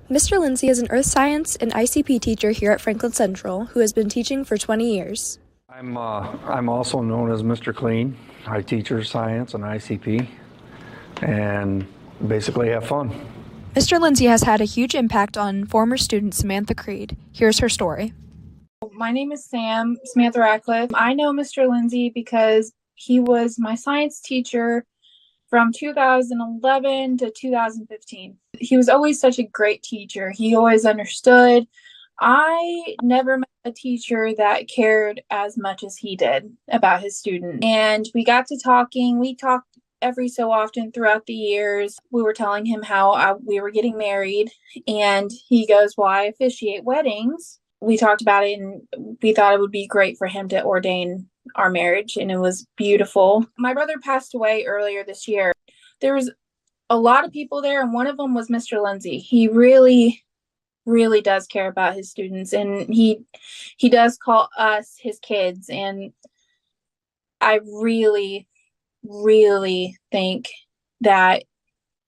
Mr. Lindsay is an earth science and ICP teacher here at Franklin Central who has been teaching for 20 years. I'm also known as Mr. Clean. I teach earth science and ICP and basically have fun. Mr. Lindsay has had a huge impact on former student Samantha Creed. Here's her story. My name is Samantha Radcliffe. I know Mr. Lindsay because he was my science teacher from 2011 to 2015. He was always such a great teacher. He always understood. I never met a teacher that cared as much as he did about his students. And we got to talking. We talked every so often throughout the years. We were telling him how we were getting married. And he goes, well, I officiate weddings. We talked about it and we thought it would be great for him to ordain our marriage, and it was beautiful. My brother passed away earlier this year. There was a lot of people there, and one of them was Mr. Lindsay. He really, really does care about his students, and he does call us his kids, and I really, really think that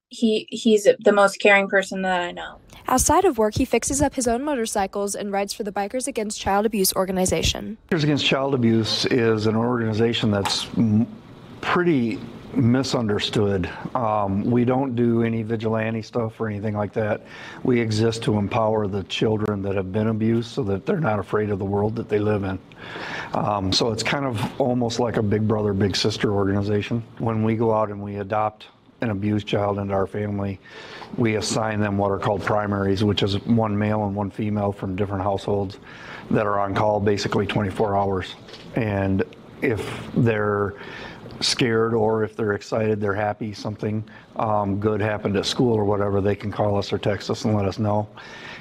he's the most caring person that I know. Outside of work, he fixes up his own motorcycles and rides for the Bikers Against Child Abuse organization. Bikers Against Child Abuse is an organization that's pretty misunderstood. We don't do any vigilante stuff or anything like that. We exist to empower the children that have been abused so that they're not afraid of the world that they live in. So it's kind of almost like a big brother, big sister organization. When we go out and we adopt an abused child into our family, we assign them what are called primaries, which is one male and one female from different households that are on call basically 24 hours. And if they're scared or if they're excited, they're happy, something good happened at school or whatever, they can call us or text us and let us know.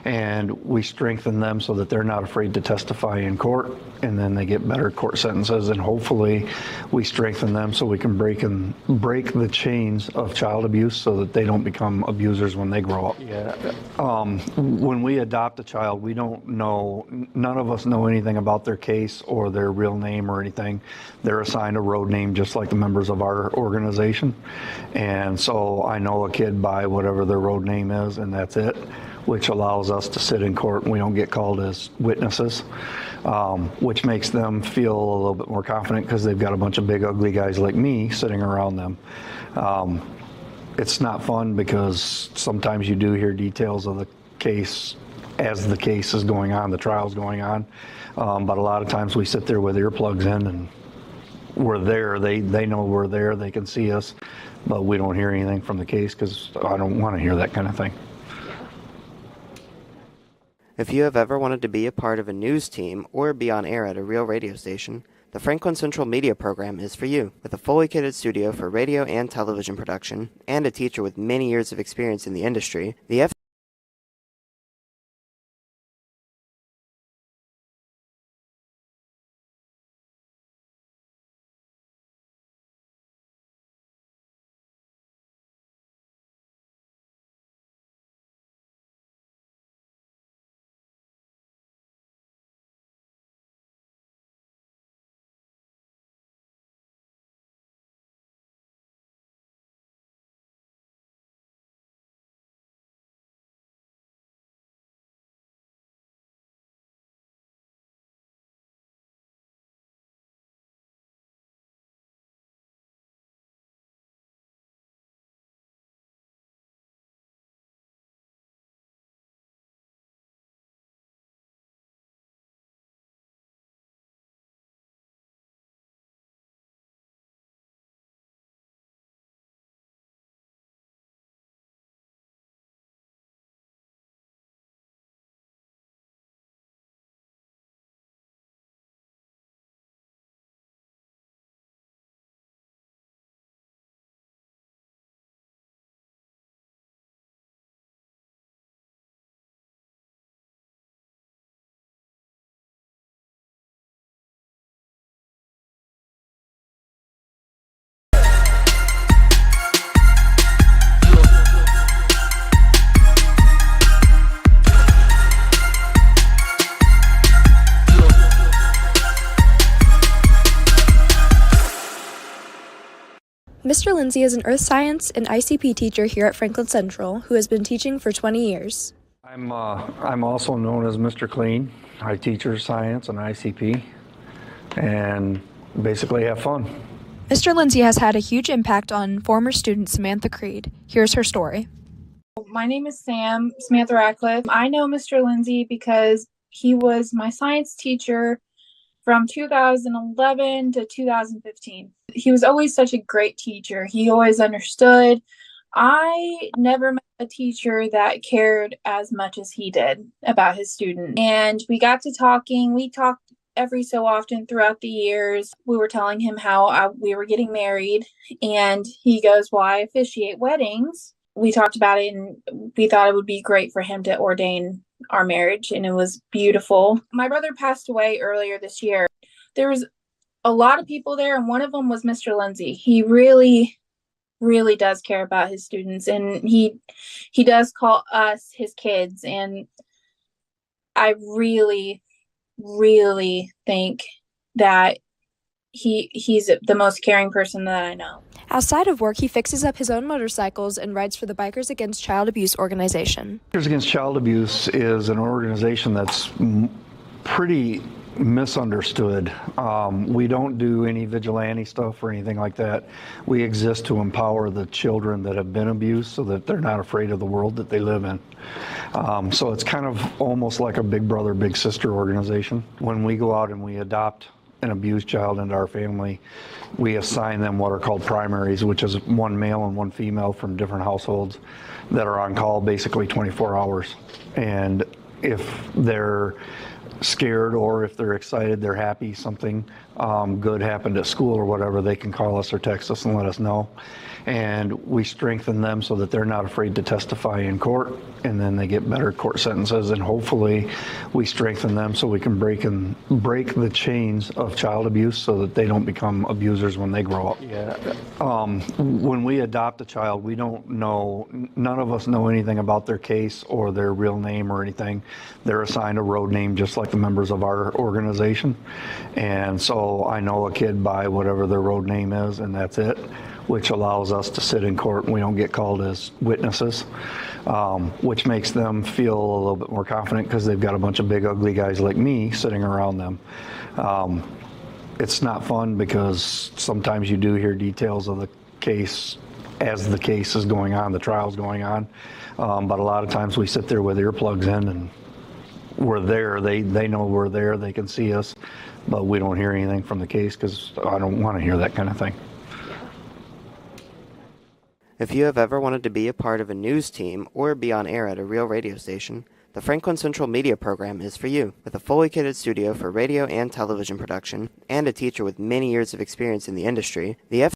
And we strengthen them so that they're not afraid to testify in court, and then they get better court sentences, and hopefully we strengthen them so we can break the chains of child abuse so that they don't become abusers when they grow up. When we adopt a child, we don't know, none of us know anything about their case or their real name or anything. They're assigned a road name just like the members of our organization. And so I know a kid by whatever their road name is, and that's it, which allows us to sit in court and we don't get called as witnesses, which makes them feel a little bit more confident because they've got a bunch of big ugly guys like me sitting around them. It's not fun because sometimes you do hear details of the case as the case is going on, the trial's going on, but a lot of times we sit there with earplugs in and we're there, they know we're there, they can see us, but we don't hear anything from the case because I don't want to hear that kind of thing. If you have ever wanted to be a part of a news team or be on air at a real radio station, the Franklin Central Media Program is for you. With a fully kitted studio for radio and television production, and a teacher with many years of experience in the industry, the Mr. Lindsay is an earth science and ICP teacher here at Franklin Central who has been teaching for 20 years. I'm also known as Mr. Clean. I teach science and ICP and basically have fun. Mr. Lindsay has had a huge impact on former student Samantha Creed. Here's her story. My name is Samantha Ratcliffe. I know Mr. Lindsay because he was my science teacher from 2011 to 2015. He was always such a great teacher. He always understood. I never met a teacher that cared as much as he did about his student. And we got to talking. We talked every so often throughout the years. We were telling him how we were getting married. And he goes, "Well, I officiate weddings." We talked about it and we thought it would be great for him to ordain our marriage. And it was beautiful. My brother passed away earlier this year. There was a lot of people there, and one of them was Mr. Lindsay. He really does care about his students, and he does call us his kids. And I really think that he's the most caring person that I know. Outside of work, he fixes up his own motorcycles and rides for the Bikers Against Child Abuse organization. Bikers Against Child Abuse is an organization that's pretty misunderstood. We don't do any vigilante stuff or anything like that. We exist to empower the children that have been abused so that they're not afraid of the world that they live in. So it's kind of almost like a big brother, big sister organization. When we go out and we adopt an abused child into our family, we assign them what are called primaries, which is one male and one female from different households that are on call basically 24 hours. And if they're scared or if they're excited, they're happy, something good happened at school or whatever, they can call us or text us and let us know. And we strengthen them so that they're not afraid to testify in court, and then they get better court sentences, and hopefully we strengthen them so we can break the chains of child abuse so that they don't become abusers when they grow up. When we adopt a child, we don't know, none of us know anything about their case or their real name or anything. They're assigned a road name just like the members of our organization. And so I know a kid by whatever their road name is, and that's it, which allows us to sit in court and we don't get called as witnesses, which makes them feel a little bit more confident because they've got a bunch of big ugly guys like me sitting around them. It's not fun because sometimes you do hear details of the case as the case is going on, the trial's going on, but a lot of times we sit there with earplugs in and we're there. They know we're there, they can see us, but we don't hear anything from the case because I don't want to hear that kind of thing. If you have ever wanted to be a part of a news team or be on air at a real radio station, the Franklin Central Media Program is for you. With a fully kitted studio for radio and television production, and a teacher with many years of experience in the industry, the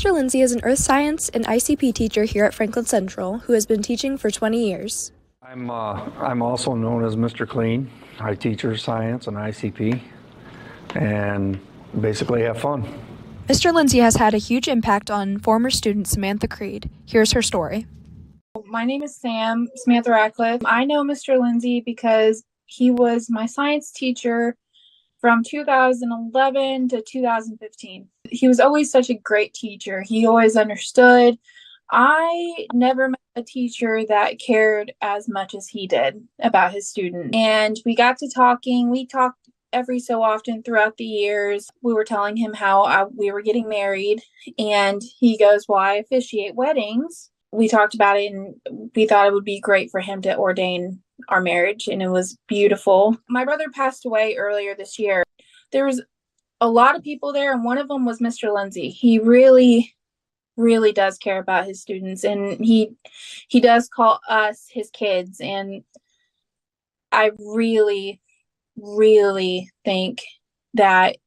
Mr. Lindsay is an earth science and ICP teacher here at Franklin Central who has been teaching for 20 years. I'm also known as Mr. Clean. I teach earth science and ICP and basically have fun. Mr. Lindsay has had a huge impact on former student Samantha Creed. Here's her story. My name is Samantha Ratcliffe. I know Mr. Lindsay because he was my science teacher from 2011 to 2015. He was always such a great teacher. He always understood. I never met a teacher that cared as much as he did about his student. And we got to talking. We talked every so often throughout the years. We were telling him how we were getting married. And he goes, well, I officiate weddings. We talked about it and we thought it would be great for him to ordain our marriage. And it was beautiful. My brother passed away earlier this year. There was a lot of people there, and one of them was Mr. Lindsay. He really does care about his students, and he does call us his kids. And I really think that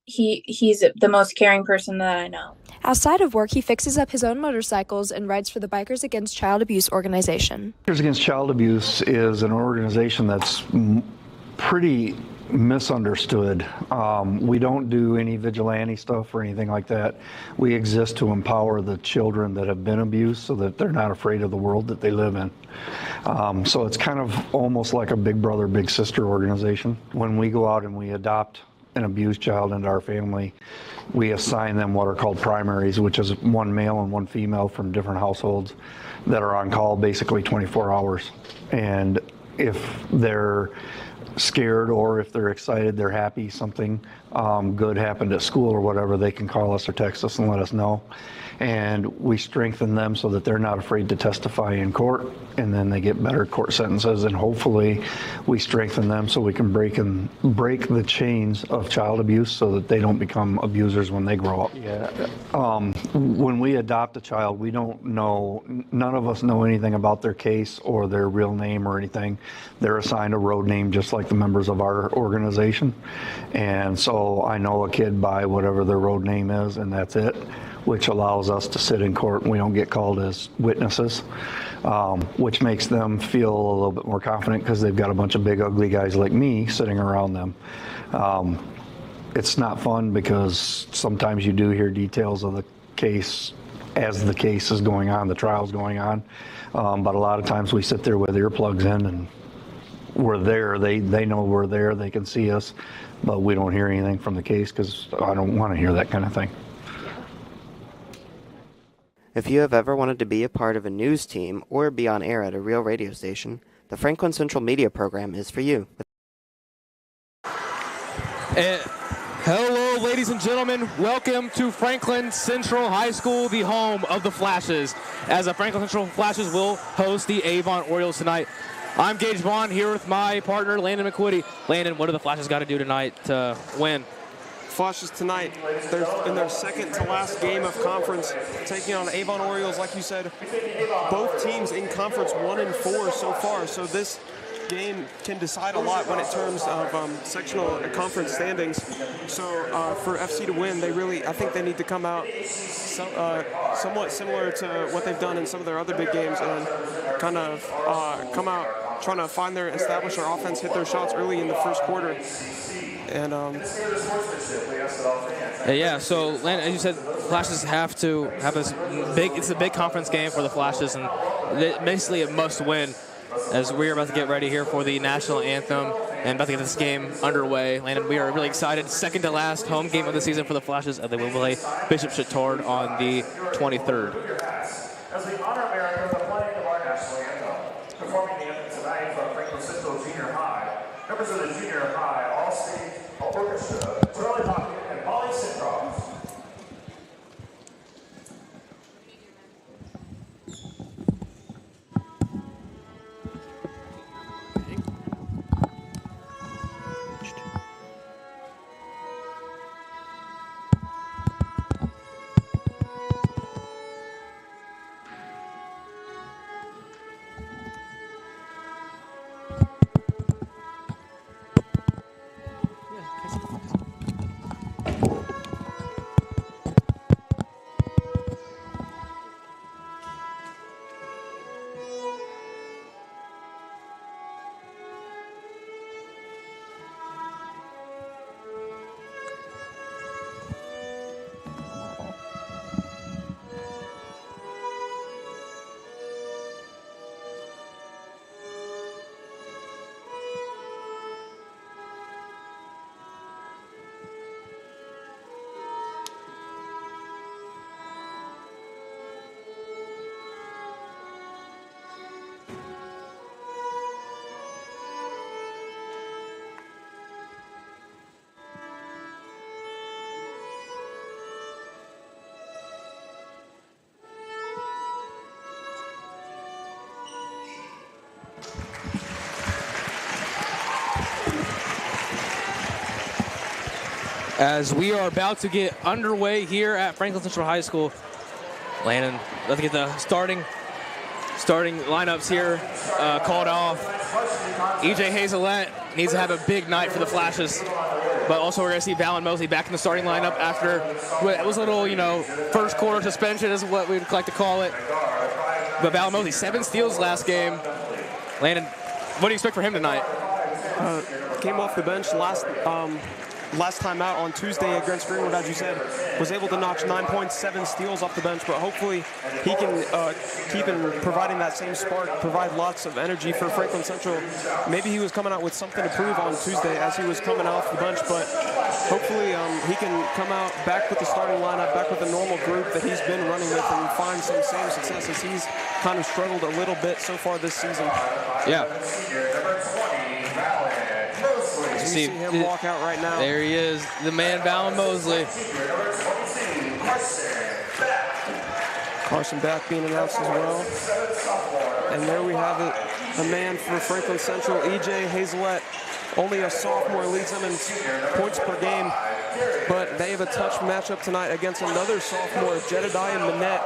he's the most caring person that I know. Outside of work, he fixes up his own motorcycles and rides for the Bikers Against Child Abuse organization. Bikers Against Child Abuse is an organization that's pretty misunderstood. We don't do any vigilante stuff or anything like that. We exist to empower the children that have been abused so that they're not afraid of the world that they live in. So it's kind of almost like a big brother, big sister organization. When we go out and we adopt an abused child into our family, we assign them what are called primaries, which is one male and one female from different households that are on call basically 24 hours. And if they're scared or if they're excited, they're happy, something good happened at school or whatever, they can call us or text us and let us know. And we strengthen them so that they're not afraid to testify in court, and then they get better court sentences, and hopefully we strengthen them so we can break the chains of child abuse so that they don't become abusers when they grow up. When we adopt a child, we don't know, none of us know anything about their case or their real name or anything. They're assigned a road name just like the members of our organization. And so I know a kid by whatever their road name is, and that's it, which allows us to sit in court and we don't get called as witnesses, which makes them feel a little bit more confident because they've got a bunch of big ugly guys like me sitting around them. It's not fun because sometimes you do hear details of the case as the case is going on, the trial's going on, but a lot of times we sit there with earplugs in and we're there. They know we're there, they can see us, but we don't hear anything from the case because I don't want to hear that kind of thing. If you have ever wanted to be a part of a news team or be on air at a real radio station, the Franklin Central Media Program is for you. Hello, ladies and gentlemen. Welcome to Franklin Central High School, the home of the Flashes. As the Franklin Central Flashes will host the Avon Orioles tonight. I'm Gage Vaughn here with my partner, Landon McQuitty. Landon, what do the Flashes got to do tonight to win? Flashes tonight, they're in their second to last game of conference, taking on Avon Orioles. Like you said, both teams in conference 1-4 so far, so this game can decide a lot when it terms of sectional conference standings. So for FC to win, I think they need to come out somewhat similar to what they've done in some of their other big games and kind of come out trying to establish their offense, hit their shots early in the first quarter. And so Landon, as you said, Flashes have to have this it's a big conference game for the Flashes, and basically a must win as we're about to get ready here for the national anthem and about to get this game underway. Landon, we are really excited. Second to last home game of the season for the Flashes, and they will play Bishop Chatard on the 23rd. As we honor America with the playing of our national anthem, performing the anthem tonight from Franklin Central Junior High, members of the Junior High All-State Orchestra, Charlie Hawkins and Molly Sitcroft. as we are about to get underway here at Franklin Central High School. Landon, let's get the starting lineups here called off. EJ Hazelette needs to have a big night for the Flashes, but also we're going to see Valen Mosley back in the starting lineup after what was a little, first quarter suspension is what we'd like to call it. But Valen Mosley, 7 steals last game. Landon, what do you expect for him tonight? Came off the bench last time out on Tuesday against Greenwood, as you said, was able to notch 9 points, 7 steals off the bench, but hopefully he can keep in providing that same spark, provide lots of energy for Franklin Central. Maybe he was coming out with something to prove on Tuesday as he was coming off the bench, but hopefully he can come out back with the starting lineup, back with the normal group that he's been running with and find some same success as he's kind of struggled a little bit so far this season. Yeah. You see him walk out right now. There he is, the man, Valen Mosley. Carson Beck being announced as well. And there we have it, the man for Franklin Central, EJ Hazelette. Only a sophomore, leads them in points per game, but they have a tough matchup tonight against another sophomore, Jedediah Minette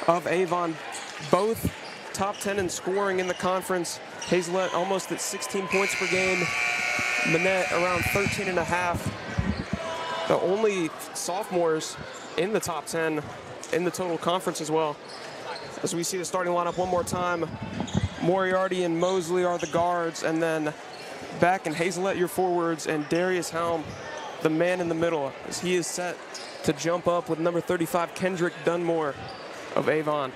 of Avon. Both top 10 in scoring in the conference. Hazelette almost at 16 points per game. Minette around 13 and a half. The only sophomores in the top 10 in the total conference as well. As we see the starting lineup one more time, Moriarty and Mosley are the guards, and then Beck and Hazelette your forwards, and Darius Helm, the man in the middle, as he is set to jump up with number 35, Kendrick Dunmore of Avon.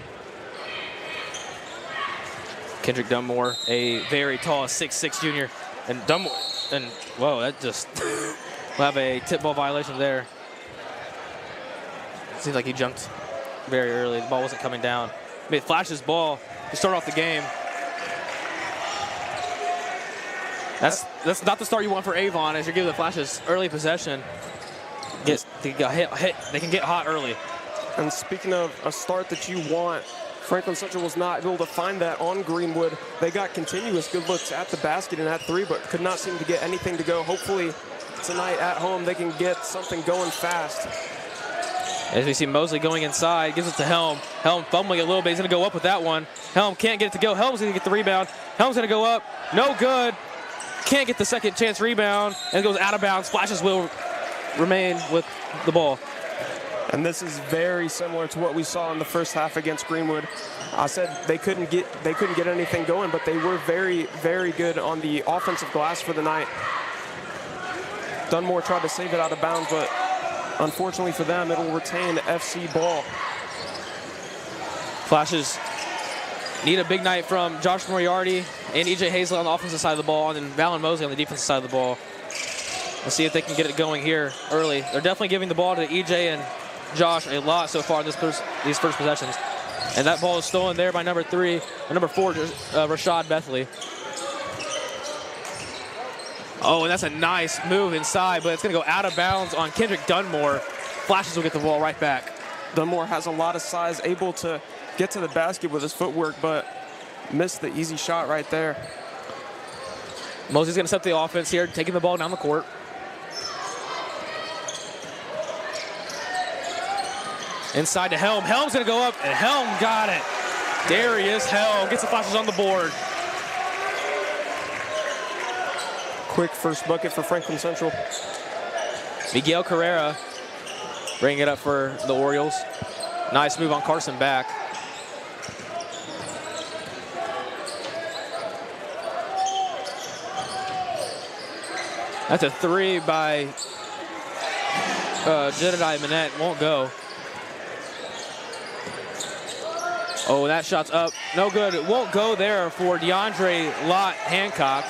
Kendrick Dunmore, a very tall 6'6" junior, and Dunmore, and whoa, that just we'll have a tip ball violation there. It seems like he jumped very early. The ball wasn't coming down. I mean, Flash's ball to start off the game. That's not the start you want for Avon, as you're giving the Flashes early possession. They can get hot early. And speaking of a start that you want, Franklin Central was not able to find that on Greenwood. They got continuous good looks at the basket and at three, but could not seem to get anything to go. Hopefully tonight at home they can get something going fast. As we see Mosley going inside, gives it to Helm. Helm fumbling a little bit. He's going to go up with that one. Helm can't get it to go. Helm's going to get the rebound. Helm's going to go up. No good. Can't get the second chance rebound, and it goes out of bounds. Flashes will remain with the ball. And this is very similar to what we saw in the first half against Greenwood. I said they couldn't get anything going, but they were very, very good on the offensive glass for the night. Dunmore tried to save it out of bounds, but unfortunately for them, it'll retain FC ball. Flashes need a big night from Josh Moriarty and EJ Hazelette on the offensive side of the ball, and then Valen Mosley on the defensive side of the ball. We'll see if they can get it going here early. They're definitely giving the ball to EJ and Josh a lot so far in these first possessions. And that ball is stolen there by number 4, Rashad Bethley. Oh, and that's a nice move inside, but it's going to go out of bounds on Kendrick Dunmore. Flashes will get the ball right back. Dunmore has a lot of size, able to get to the basket with his footwork, but missed the easy shot right there. Mosley's going to set the offense here, taking the ball down the court. Inside to Helm. Helm's going to go up, and Helm got it. Darius Helm gets the Flashes on the board. Quick first bucket for Franklin Central. Miguel Carrera bringing it up for the Orioles. Nice move on Carson Beck. That's a three by Jedediah Minette. Won't go. Oh, that shot's up. No good. It won't go there for DeAndre Lott Hancock.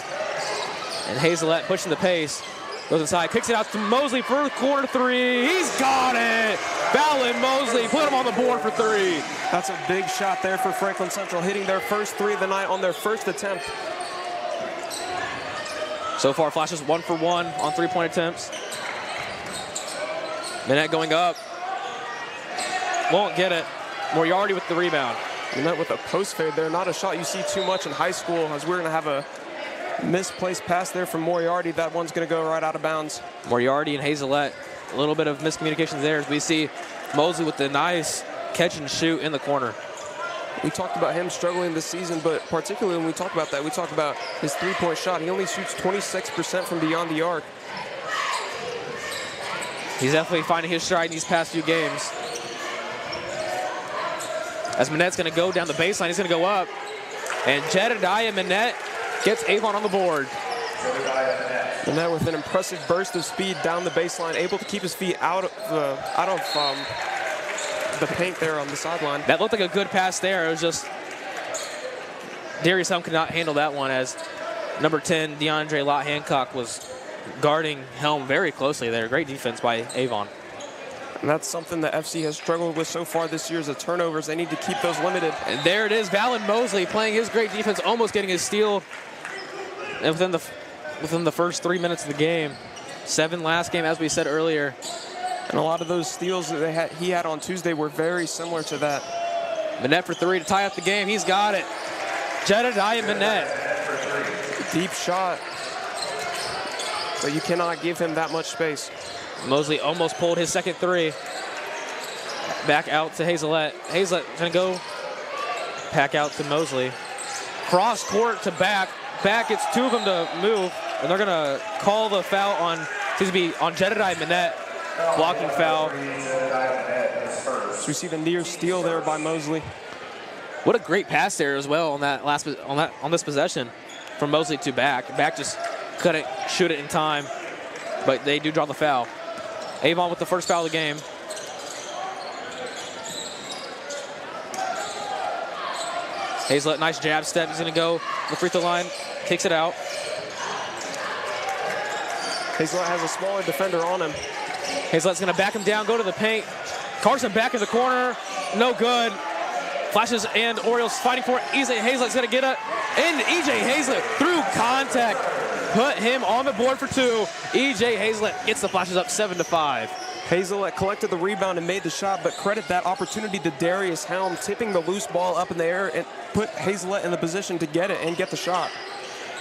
And Hazelette pushing the pace. Goes inside, kicks it out to Mosley for the corner three. He's got it! Valen Mosley put him on the board for three. That's a big shot there for Franklin Central, hitting their first three of the night on their first attempt. So far, Flashes 1 for 1 on three-point attempts. Minette going up. Won't get it. Moriarty with the rebound. Minette with a post fade there. Not a shot you see too much in high school, as we're going to have a misplaced pass there from Moriarty. That one's going to go right out of bounds. Moriarty and Hazelette A little bit of miscommunication there as we see Mosley with the nice catch and shoot in the corner. We talked about him struggling this season, but particularly when we talk about that, we talk about his three-point shot. He only shoots 26% from beyond the arc. He's definitely finding his stride in these past few games. As Manette's going to go down the baseline, he's going to go up. And Jedediah Manette gets Avon on the board. Manette with an impressive burst of speed down the baseline, able to keep his feet out of the paint there on the sideline. That looked like a good pass there. It was just Darius Helm could not handle that one as number 10, DeAndre Lott Hancock, was guarding Helm very closely there. Great defense by Avon. And that's something the FC has struggled with so far this year is the turnovers. They need to keep those limited. And there it is, Valen Mosley playing his great defense, almost getting his steal within the first 3 minutes of the game. 7 last game, as we said earlier. And a lot of those steals that he had on Tuesday were very similar to that. Manette for 3 to tie up the game. He's got it. Jedediah Manette. Deep shot. But you cannot give him that much space. Mosley almost pulled his second 3. Back out to Hazelette. Hazelette gonna go back out to Mosley. Cross court to back. Back, it's 2 of them to move. And they're gonna call the foul on, seems to be on Jedediah Manette. Blocking foul. So we see the near steal there by Mosley. What a great pass there as well on that on this possession from Mosley to back. Back just couldn't shoot it in time, but they do draw the foul. Avon with the first foul of the game. Hazelette, nice jab step. He's gonna go to the free throw line, kicks it out. Hazelette has a smaller defender on him. Hazelette's gonna back him down, go to the paint. Carson back in the corner, no good. Flashes and Orioles fighting for it. EJ Hazelette's gonna get it. And EJ Hazelette through contact, put him on the board for 2. EJ Hazelette gets the Flashes up 7-5. Hazelette collected the rebound and made the shot, but credit that opportunity to Darius Helm, tipping the loose ball up in the air and put Hazelette in the position to get it and get the shot.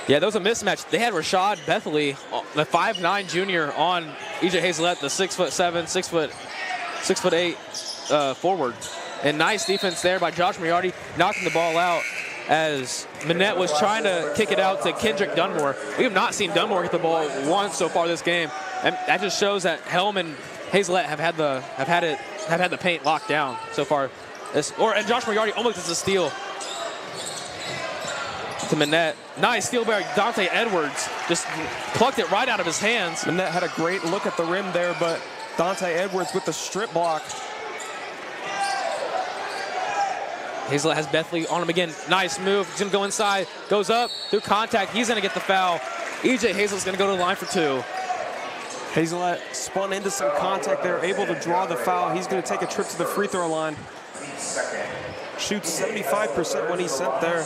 Yeah, that was a mismatch. They had Rashad Bethley, the 5'9" junior, on EJ Hazelette, the 6'7", 6'8" forward. And nice defense there by Josh Moriarty, knocking the ball out as Manette was trying to kick it out to Kendrick Dunmore. We have not seen Dunmore get the ball once so far this game, and that just shows that Helm and Hazelette have had the paint locked down so far. And Josh Moriarty almost gets a steal to Manette. Nice steal by Dante Edwards. Just plucked it right out of his hands. Manette had a great look at the rim there, but Dante Edwards with the strip block. Hazelette has Bethley on him again. Nice move. He's going to go inside. Goes up through contact. He's going to get the foul. EJ Hazelette's going to go to the line for 2. Hazelette spun into some contact there, able to draw the foul. He's going to take a trip to the free throw line. Shoots 75% when he's sent there.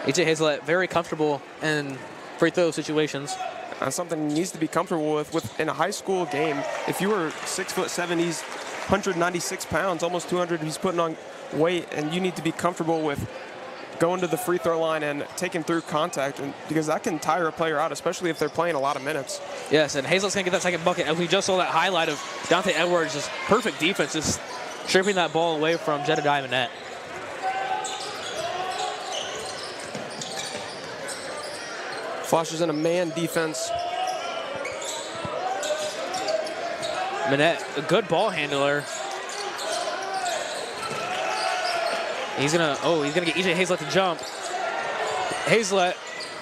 EJ Hazelette very comfortable in free throw situations. That's something he needs to be comfortable with in a high school game. If you were 6'7", he's 196 pounds, almost 200. He's putting on weight, and you need to be comfortable with going to the free throw line and taking through contact, and because that can tire a player out, especially if they're playing a lot of minutes. Yes, and Hazelette's going to get that second bucket. As we just saw that highlight of Dante Edwards, just perfect defense, just stripping that ball away from Jedediah Manette. Flashes in a man defense. Manette, a good ball handler. He's gonna get EJ Hazelette to jump. Hazelette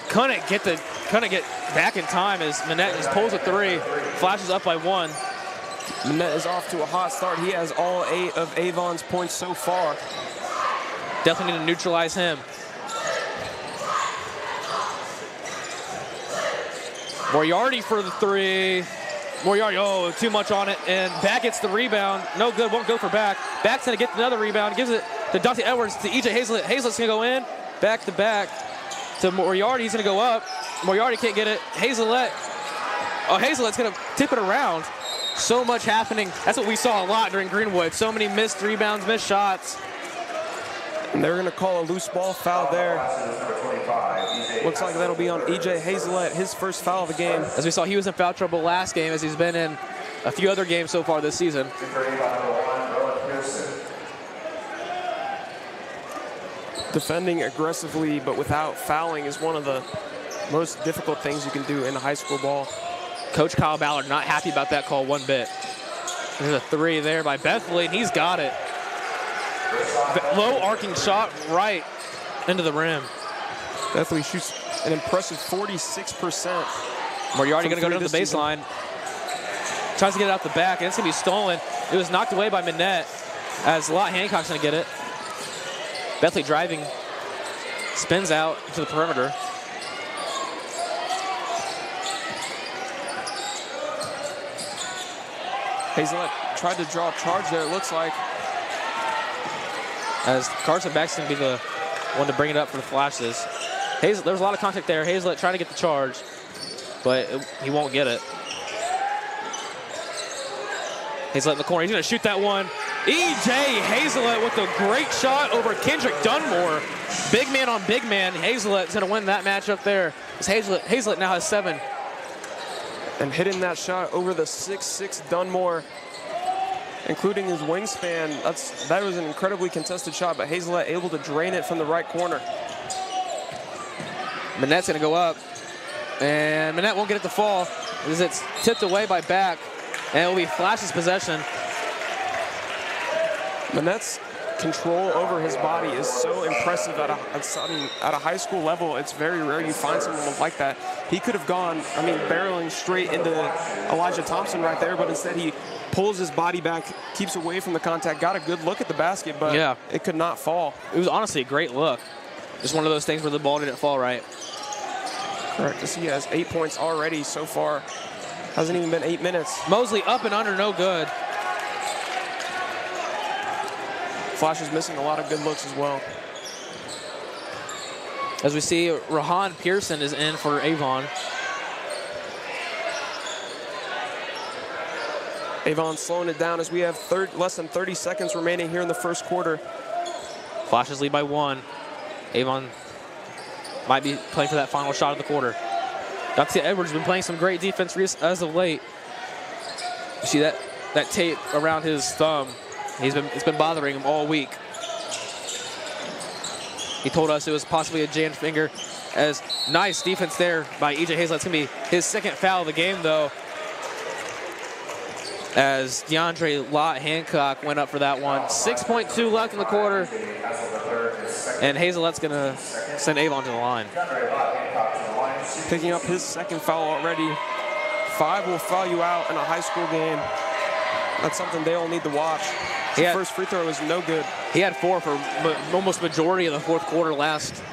couldn't get back in time as Manette just pulls a 3, flashes up by 1. Manette is off to a hot start. He has all 8 of Avon's points so far. Definitely need to neutralize him. Moriarty for the 3. Moriarty, too much on it, and back gets the rebound. No good, won't go for back. Back's gonna get another rebound, gives it to Dante Edwards, to EJ Hazelette. Hazelette's gonna go in, back to Moriarty. He's gonna go up. Moriarty can't get it. Hazelette's gonna tip it around. So much happening. That's what we saw a lot during Greenwood. So many missed rebounds, missed shots. And they're gonna call a loose ball foul there. Looks like that'll be on EJ Hazelette, his first foul of the game. As we saw, he was in foul trouble last game as he's been in a few other games so far this season. Defending aggressively but without fouling is one of the most difficult things you can do in high school ball. Coach Kyle Ballard not happy about that call one bit. There's a three there by Bethley, and he's got it. Low arcing shot right into the rim. Bethley shoots an impressive 46%. Moriarty going to go down the baseline. Tries to get it out the back, and it's going to be stolen. It was knocked away by Minette as Lott Hancock's going to get it. Bethley driving, spins out to the perimeter. Hazelette tried to draw a charge there, it looks like. As Carson Beck's going to be the one to bring it up for the Flashes. There was a lot of contact there. Hazelette trying to get the charge, but he won't get it. Hazelette in the corner. He's going to shoot that one. E.J. Hazelette with a great shot over Kendrick Dunmore. Big man on big man. Hazelette's going to win that matchup there. Hazelette now has 7. And hitting that shot over the 6'6" Dunmore, including his wingspan, that was an incredibly contested shot, but Hazelette able to drain it from the right corner. Minette's going to go up, and Minette won't get it to fall as it's tipped away by Back, and it will be Flash's possession. Minette's control over his body is so impressive at a high school level. It's very rare you find someone like that. He could have gone, barreling straight into Elijah Thompson right there, but instead he pulls his body back, keeps away from the contact, got a good look at the basket, but it could not fall. It was honestly a great look. Just one of those things where the ball didn't fall right. Correct. He has 8 points already so far. Hasn't even been 8 minutes. Mosley up and under, no good. Flash is missing a lot of good looks as well. As we see, Rahan Pearson is in for Avon. Avon slowing it down as we have less than 30 seconds remaining here in the first quarter. Flashes lead by 1. Avon might be playing for that final shot of the quarter. Dante Edwards has been playing some great defense as of late. You see that tape around his thumb. It's been bothering him all week. He told us it was possibly a jammed finger. As nice defense there by E.J. Hazelette. It's going to be his second foul of the game, though. As DeAndre Lott Hancock went up for that one. 6.2 left in the quarter. And Hazelette's going to send Avon to the line. Picking up his second foul already. 5 will foul you out in a high school game. That's something they all need to watch. The first free throw was no good. He had 4 for almost majority of the fourth quarter last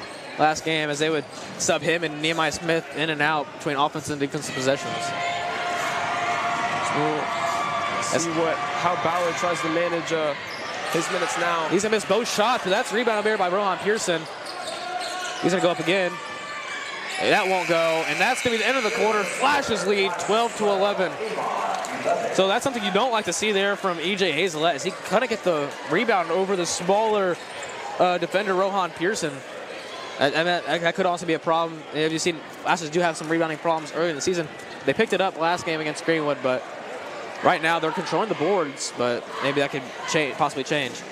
game, as they would sub him and Nehemiah Smith in and out between offensive and defensive possessions. So we'll see how Ballard tries to manage his minutes now. He's going to miss both shots, but that's rebounded there by Rohan Pearson. He's going to go up again. That won't go, and that's going to be the end of the quarter. Flashes lead 12-11. So that's something you don't like to see there from E.J. Hazelette, as he kind of get the rebound over the smaller defender, Rohan Pearson. And that could also be a problem. Have you seen, Flashes do have some rebounding problems early in the season. They picked it up last game against Greenwood, but right now they're controlling the boards, but maybe that could possibly change.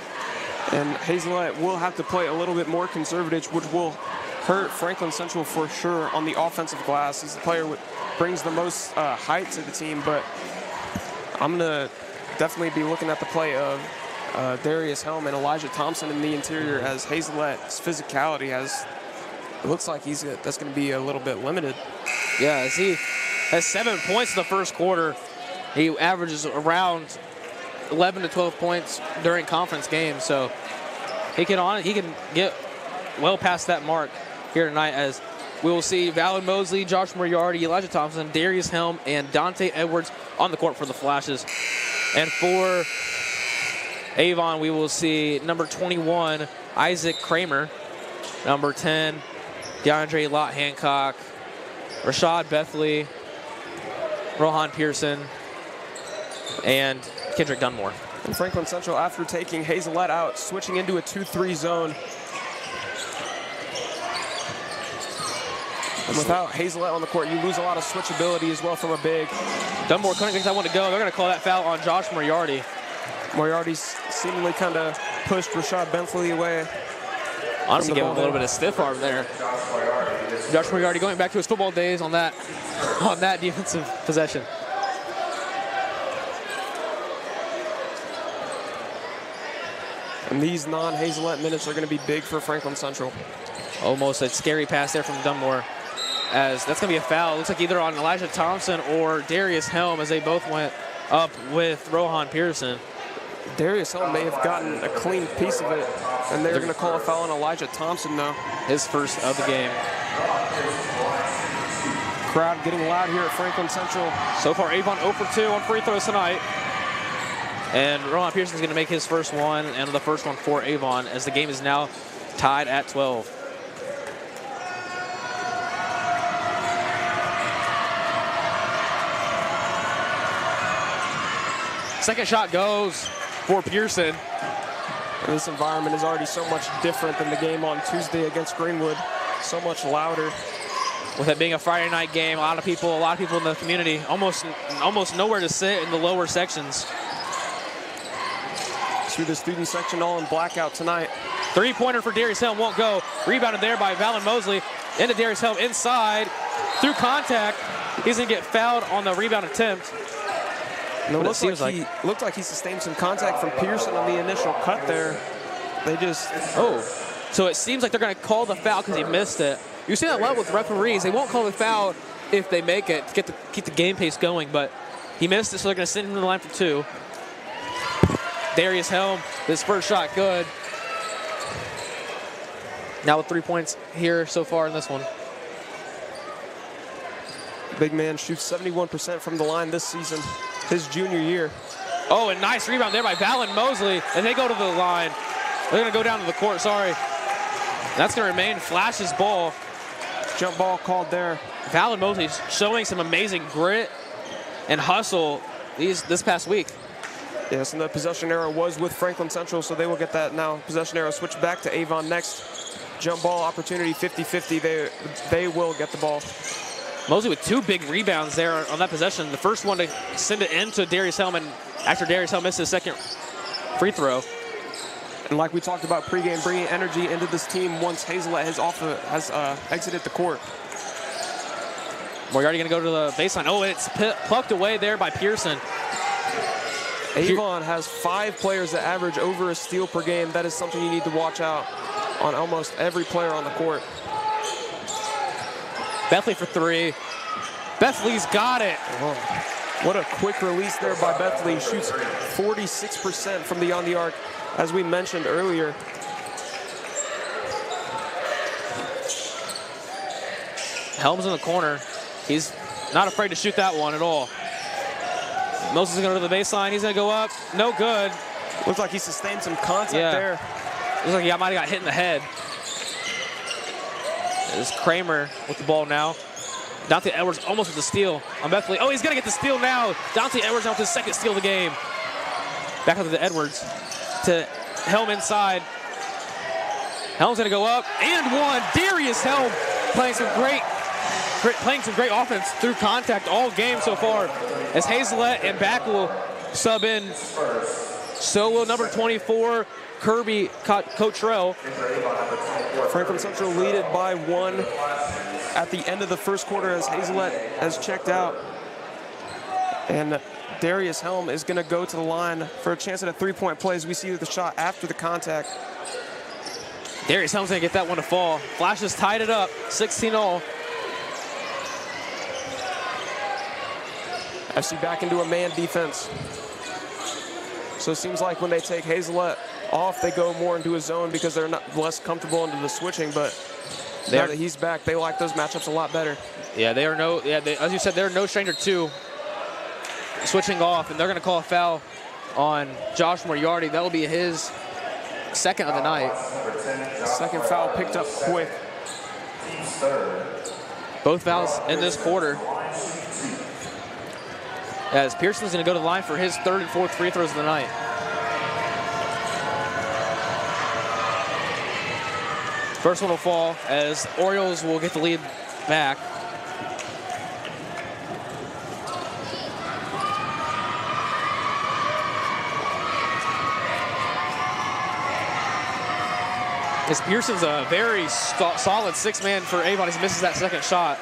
And Hazelette will have to play a little bit more conservative, which will hurt Franklin Central for sure on the offensive glass. He's the player who brings the most height to the team, but I'm going to definitely be looking at the play of Darius Helm and Elijah Thompson in the interior, as Hazelette's physicality it looks like that's going to be a little bit limited. Yeah, as he has 7 points in the first quarter. He averages around 11 to 12 points during conference games, so he can get well past that mark here tonight, as we will see Valen Mosley, Josh Moriarty, Elijah Thompson, Darius Helm, and Dante Edwards on the court for the Flashes. And for Avon, we will see number 21, Isaac Kramer, number 10, DeAndre Lott Hancock, Rashad Bethley, Rohan Pearson, and Kendrick Dunmore. And Franklin Central, after taking Hazelette out, switching into a 2-3 zone. And without Hazelette on the court, you lose a lot of switchability as well from a big. Dunmore couldn't get that one to go. They're going to call that foul on Josh Moriarty. Moriarty's seemingly kind of pushed Rashad Bentley away. Honestly, gave him a little bit of stiff arm there. Josh Moriarty going back to his football days on that defensive possession. And these non-Hazelette minutes are going to be big for Franklin Central. Almost a scary pass there from Dunmore, as that's going to be a foul. Looks like either on Elijah Thompson or Darius Helm, as they both went up with Rohan Pearson. Darius Helm may have gotten a clean piece of it, and they're going to call a foul on Elijah Thompson now. His first of the game. Crowd getting loud here at Franklin Central. So far, Avon 0 for 2 on free throws tonight. And Rohan Pearson's going to make his first one, and the first one for Avon, as the game is now tied at 12. Second shot goes for Pearson. And this environment is already so much different than the game on Tuesday against Greenwood. So much louder. With it being a Friday night game, a lot of people in the community, almost nowhere to sit in the lower sections. Through the student section all in blackout tonight. Three-pointer for Darius Helm won't go. Rebounded there by Valen Mosley. Into Darius Helm inside. Through contact. He's going to get fouled on the rebound attempt. No, it looked like he sustained some contact from Pearson on the initial cut there. They just... Oh, so it seems like they're going to call the foul because he missed it. You see that a lot with referees. They won't call the foul if they make it to keep the game pace going, but he missed it, so they're going to send him to the line for 2. Darius Helm, his first shot good. Now with 3 points here so far in this one. Big man shoots 71% from the line this season, his junior year. Oh, and nice rebound there by Valen Mosley, and they go to the line. They're going to go down to the court, sorry. That's going to remain Flash's ball. Jump ball called there. Valen Mosley showing some amazing grit and hustle this past week. Yes, and the possession arrow was with Franklin Central, so they will get that now. Possession arrow switch back to Avon next. Jump ball opportunity 50-50. They will get the ball. Mosley with 2 big rebounds there on that possession. The first one to send it into Darius Helm, and after Darius Helm missed his second free throw. And like we talked about pregame, bringing energy into this team once Hazelette has exited the court. Moriarty going to go to the baseline. Oh, it's plucked away there by Pearson. Avon has 5 players that average over a steal per game. That is something you need to watch out on almost every player on the court. Bethley for 3. Bethley's got it. Oh, what a quick release there by Bethley. Shoots 46% from beyond the arc, as we mentioned earlier. Helm's in the corner. He's not afraid to shoot that one at all. Moses is going to go to the baseline. He's going to go up. No good. Looks like he sustained some contact there. Looks like he might have got hit in the head. There's Kramer with the ball now. Dante Edwards almost with the steal on Bethley. Oh, he's going to get the steal now. Dante Edwards now with his second steal of the game. Back up to Edwards. To Helm inside. Helm's going to go up and one. Darius Helm playing some great offense through contact all game so far. As Hazelette and Back will sub in. So will number 24, Kirby Cottrell. Franklin Central leaded by 1 at the end of the first quarter as Hazelette has checked out. And Darius Helm is going to go to the line for a chance at a 3-point play as we see the shot after the contact. Darius Helm's going to get that one to fall. Flashes tied it up, 16-all. FC back into a man defense. So it seems like when they take Hazelette off, they go more into a zone because they're less comfortable into the switching. But now that he's back, they like those matchups a lot better. Yeah, as you said, they're no stranger to switching off, and they're going to call a foul on Josh Moriarty. That will be his second of the night. Second foul picked up quick. Both fouls in this quarter. As Pearson's going to go to the line for his 3rd and 4th free throws of the night. First one will fall as Orioles will get the lead back. As Pearson's a very solid six-man for Avon. He misses that second shot.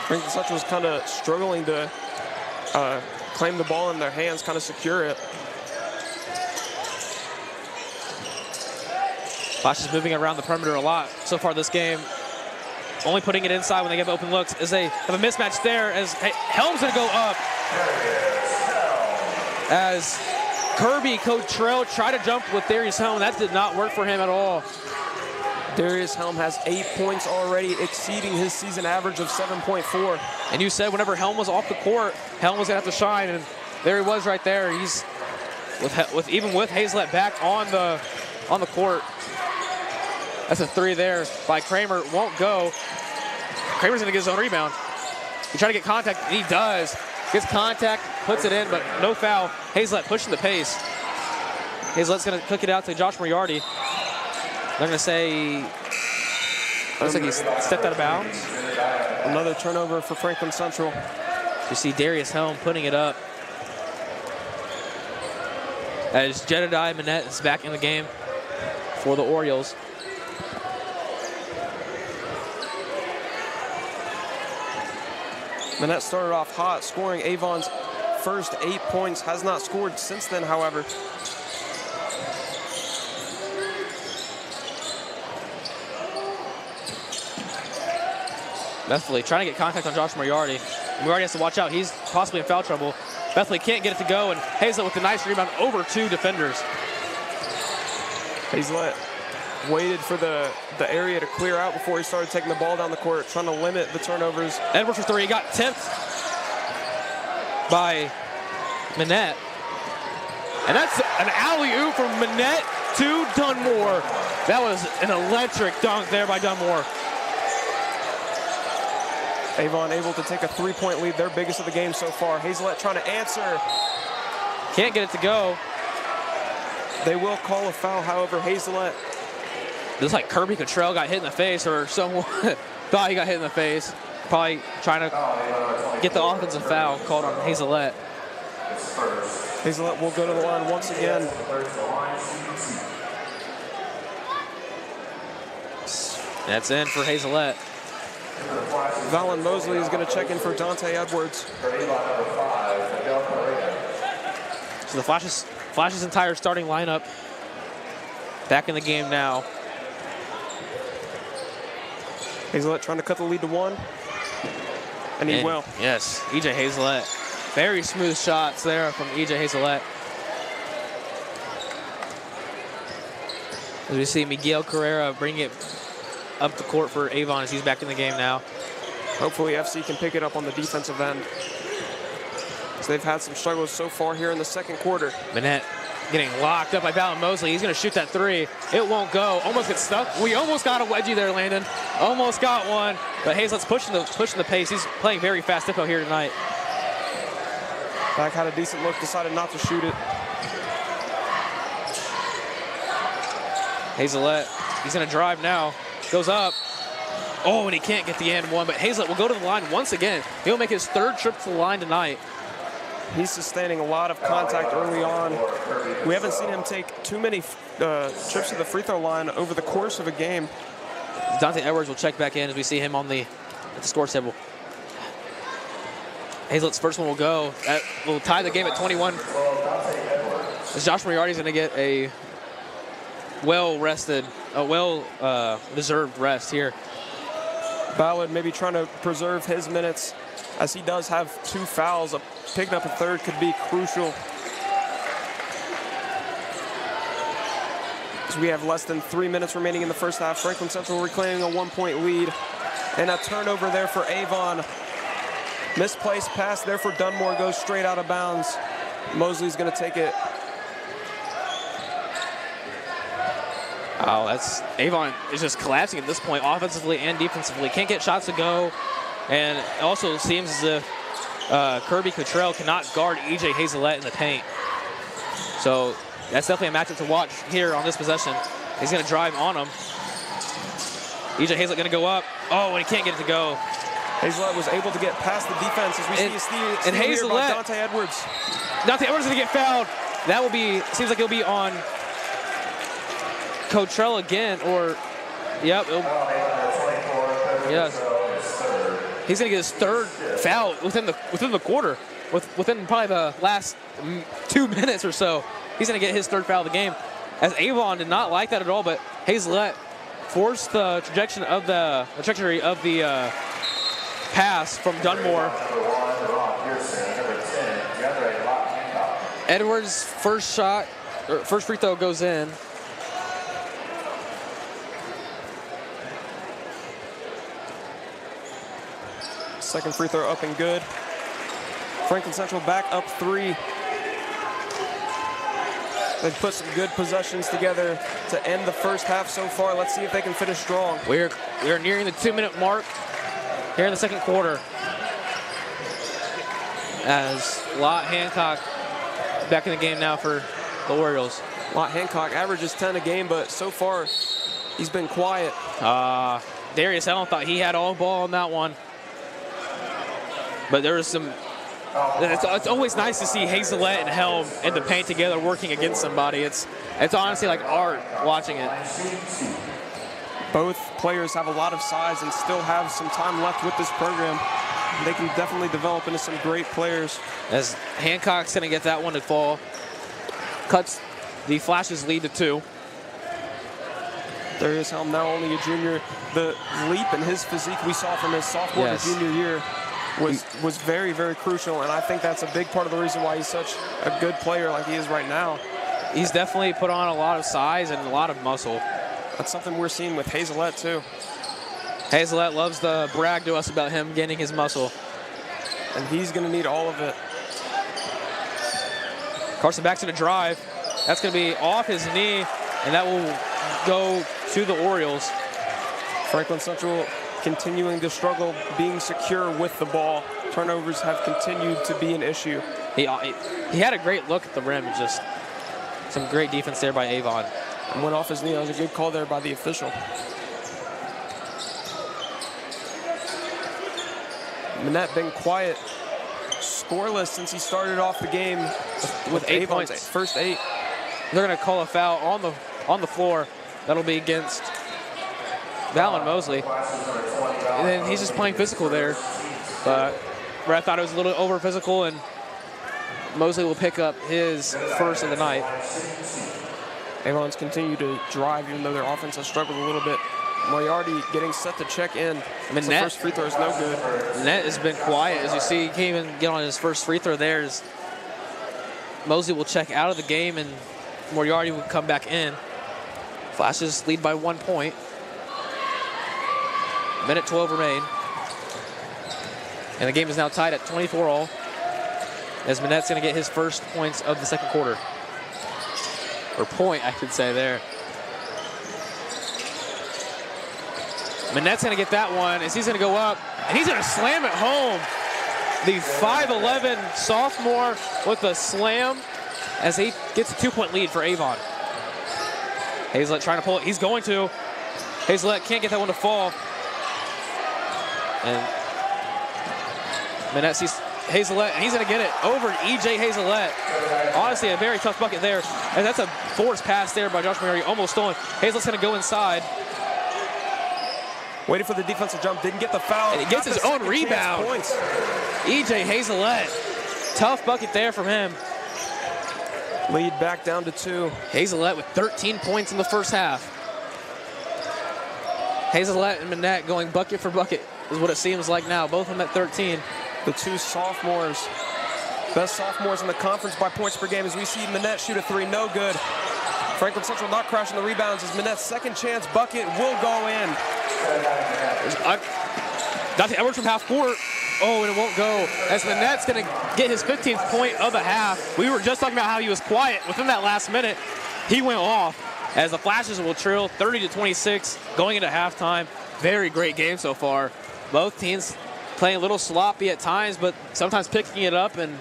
Franklin Central was kind of struggling to claim the ball in their hands, kind of secure it. Flash is moving around the perimeter a lot so far this game. Only putting it inside when they give open looks as they have a mismatch there as Helm's going to go up. As Kirby Cottrell tried to jump with Darius Helm. That did not work for him at all. Darius Helm has 8 points already, exceeding his season average of 7.4. And you said whenever Helm was off the court, Helm was going to have to shine, and there he was right there. He's even with Hazlett back on the court. That's a three there by Kramer. Won't go. Kramer's going to get his own rebound. He tried to get contact, and he does. Gets contact, puts it in, but no foul. Hazlett pushing the pace. Hazlett's going to cook it out to Josh Moriarty. They're going to say, looks like he stepped out of bounds. Another turnover for Franklin Central. You see Darius Helm putting it up. As Jedediah Manette is back in the game for the Orioles. Manette started off hot, scoring Avon's first 8 points. Has not scored since then, however. Bethley trying to get contact on Josh Moriarty. Moriarty has to watch out. He's possibly in foul trouble. Bethley can't get it to go, and Hazlett with a nice rebound over two defenders. Hazlett waited for the area to clear out before he started taking the ball down the court, trying to limit the turnovers. Edwards for three. He got tipped by Manette. And that's an alley-oop from Manette to Dunmore. That was an electric dunk there by Dunmore. Avon able to take a 3-point lead, their biggest of the game so far. Hazlett trying to answer. Can't get it to go. They will call a foul, however, Hazlett. Looks like Kirby Cottrell got hit in the face, or someone thought he got hit in the face. Probably trying to get the offensive foul called on Hazlett. Hazlett will go to the line once again. That's in for Hazlett. Valen Mosley is going to check in for Dante Edwards. So the Flash's entire starting lineup back in the game now. Hazlett trying to cut the lead to one. And he will. Yes, E.J. Hazlett. Very smooth shots there from E.J. Hazlett. As we see Miguel Carrera bring it up the court for Avon as he's back in the game now. Hopefully FC can pick it up on the defensive end. So they've had some struggles so far here in the second quarter. Manette getting locked up by Valen Mosley. He's going to shoot that three. It won't go. Almost gets stuck. We almost got a wedgie there, Landon. Almost got one. But Hazlett's pushing the pace. He's playing very fast tempo here tonight. Back had a decent look, decided not to shoot it. Hazlett, he's going to drive now. Goes up. Oh, and he can't get the and one, but Hazlett will go to the line once again. He'll make his third trip to the line tonight. He's sustaining a lot of contact early on. We haven't seen him take too many trips to the free throw line over the course of a game. Dante Edwards will check back in as we see him on at the score table. Hazlett's first one will go. That will tie the game at 21. As Josh Moriarty is going to get a well-deserved rest here. Ballard maybe trying to preserve his minutes as he does have 2 fouls. Picking up a third could be crucial. So we have less than 3 minutes remaining in the first half. Franklin Central reclaiming a 1-point lead. And a turnover there for Avon. Misplaced pass there for Dunmore, goes straight out of bounds. Mosley's going to take it. Oh, Avon is just collapsing at this point, offensively and defensively. Can't get shots to go. And it also seems as if Kirby Cottrell cannot guard E.J. Hazlett in the paint. So that's definitely a matchup to watch here on this possession. He's going to drive on him. EJ Hazlett going to go up. Oh, and he can't get it to go. Hazlett was able to get past the defense as we see a steal here by Dante Edwards. Dante Edwards is going to get fouled. That will be, seems like it'll be on Cottrell again, or, yep. Yes. He's going to get his third foul within the quarter, within probably the last 2 minutes or so. He's going to get his third foul of the game. As Avon did not like that at all, but Hazlett forced the trajectory of the pass from Dunmore. Edwards' first free throw goes in. Second free throw up and good. Franklin Central back up 3. They've put some good possessions together to end the first half so far. Let's see if they can finish strong. We're nearing the 2-minute mark here in the second quarter. As Lott Hancock back in the game now for the Orioles. Lott Hancock averages 10 a game, but so far he's been quiet. Darius Allen thought he had all ball on that one. But there was some. It's always nice to see Hazlett and Helm in the paint together working against somebody. It's honestly like art watching it. Both players have a lot of size and still have some time left with this program. They can definitely develop into some great players. As Hancock's going to get that one to fall. Cuts the Flashes lead to 2. Darius Helm, now only a junior. The leap in his physique we saw from his sophomore to junior year was very, very crucial, and I think that's a big part of the reason why he's such a good player like he is right now. He's definitely put on a lot of size and a lot of muscle. That's something we're seeing with Hazlett too. Hazlett loves to brag to us about him gaining his muscle. And he's going to need all of it. Carson back to the drive. That's going to be off his knee, and that will go to the Orioles. Franklin Central continuing to struggle being secure with the ball. Turnovers have continued to be an issue. He had a great look at the rim, just some great defense there by Avon. And went off his knee. That was a good call there by the official. Manette been quiet, scoreless since he started off the game with 8 points. First 8. They're going to call a foul on the floor. That'll be against Valen Mosley. And then he's just playing physical there. But I thought it was a little over physical, and Mosley will pick up his first of the night. Avon's continue to drive even though their offense has struggled a little bit. Moriarty getting set to check in. The first free throw is no good. Manette has been quiet. As you see, he can't even get on his first free throw there. Mosley will check out of the game, and Moriarty will come back in. Flashes lead by 1 point. Minute 12 remain. And the game is now tied at 24 all. As Manette's going to get his first points of the second quarter. Or point, I should say there. Manette's going to get that one as he's going to go up, and he's going to slam it home. The 5'11" sophomore with a slam as he gets a 2-point lead for Avon. Hazlett trying to pull it. He's going to. Hazlett can't get that one to fall. And Manette sees Hazlett, and he's going to get it over E.J. Hazlett. Honestly, a very tough bucket there. And that's a forced pass there by Josh Moriarty, almost stolen. Hazlett's going to go inside. Waiting for the defensive jump, didn't get the foul. And he gets his own rebound. E.J. Hazlett, tough bucket there from him. Lead back down to 2. Hazlett with 13 points in the first half. Hazlett and Manette going bucket for bucket is what it seems like now. Both of them at 13. The 2 sophomores, best sophomores in the conference by points per game, as we see Manette shoot a 3, no good. Franklin Central not crashing the rebounds as Manette's second chance bucket will go in. Dante Edwards from half court. Oh, and it won't go. As Manette's going to get his 15th point of the half. We were just talking about how he was quiet within that last minute. He went off as the Flashes will trail 30-26 going into halftime. Very great game so far. Both teams playing a little sloppy at times, but sometimes picking it up and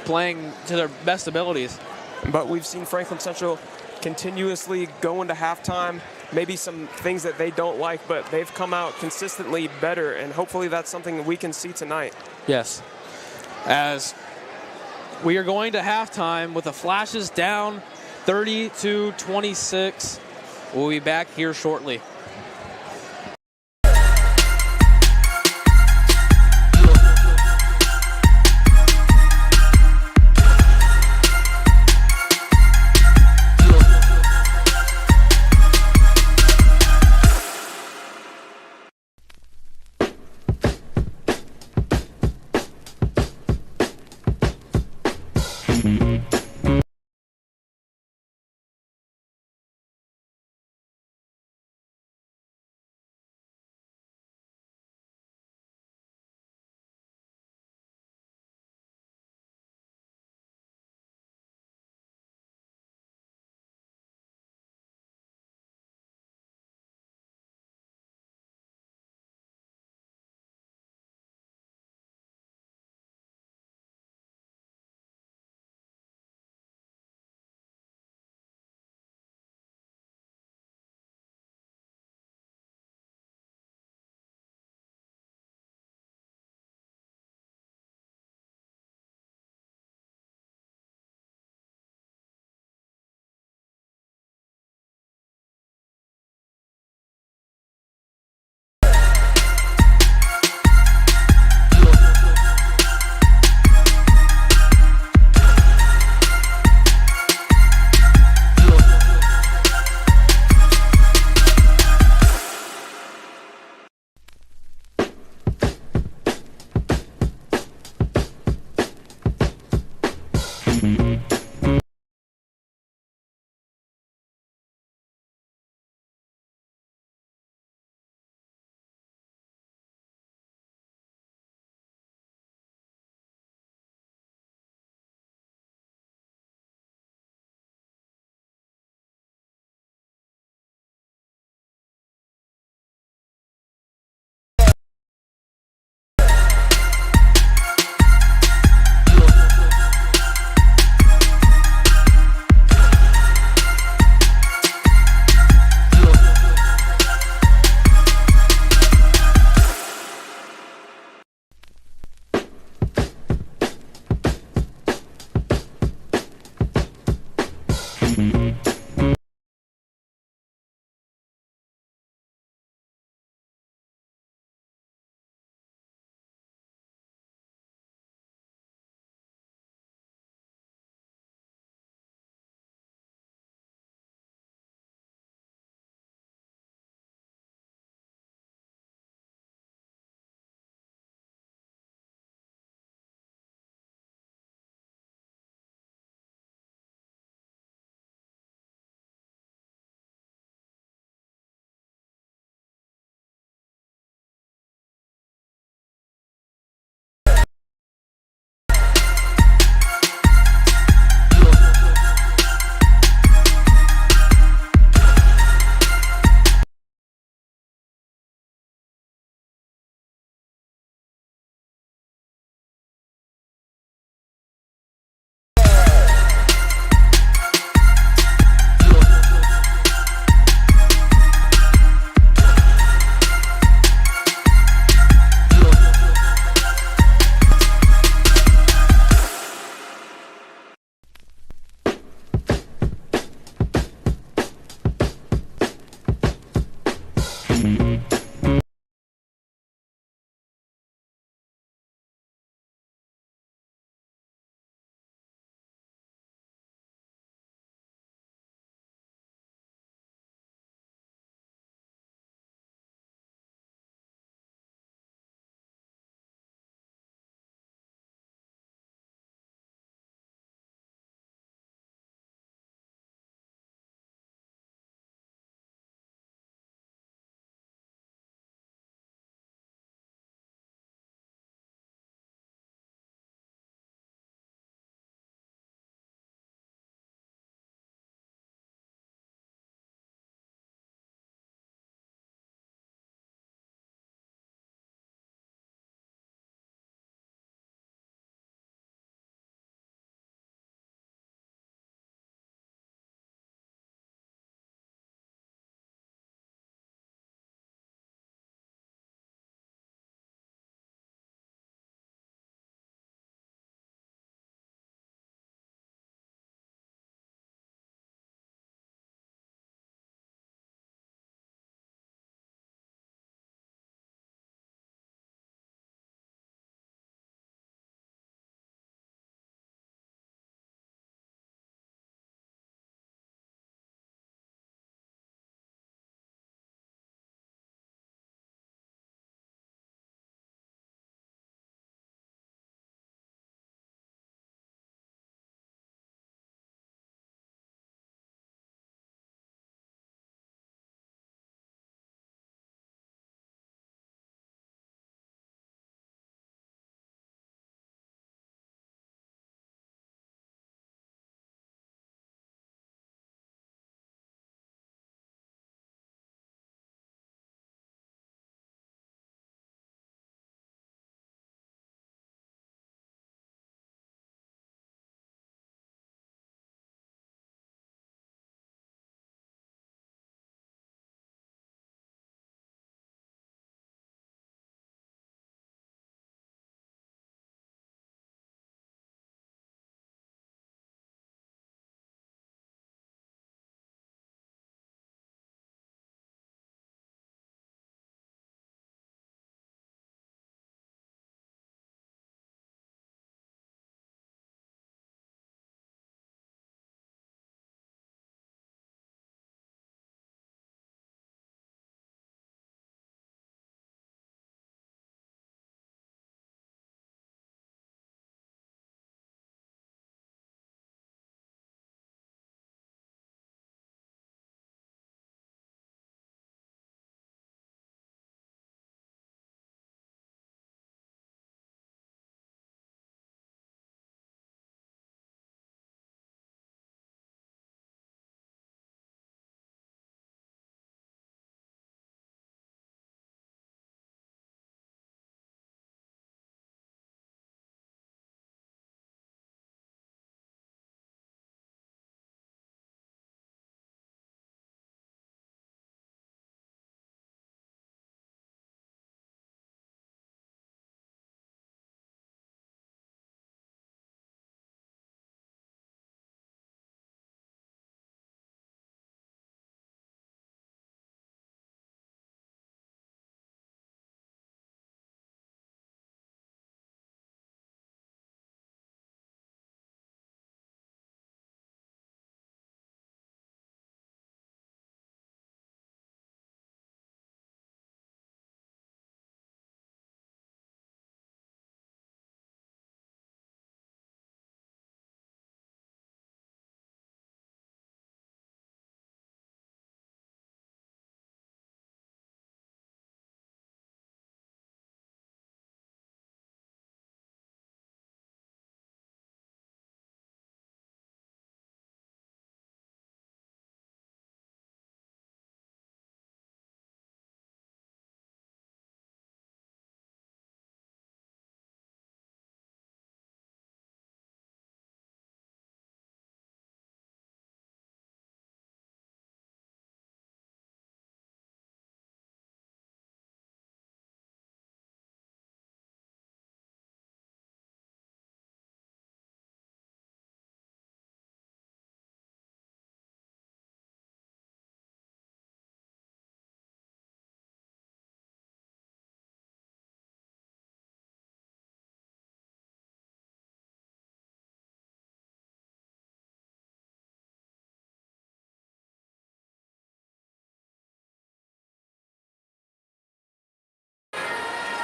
playing to their best abilities. But we've seen Franklin Central continuously go into halftime maybe some things that they don't like, but they've come out consistently better, and hopefully that's something that we can see tonight. Yes. As we are going to halftime with the Flashes down 30-26. We'll be back here shortly.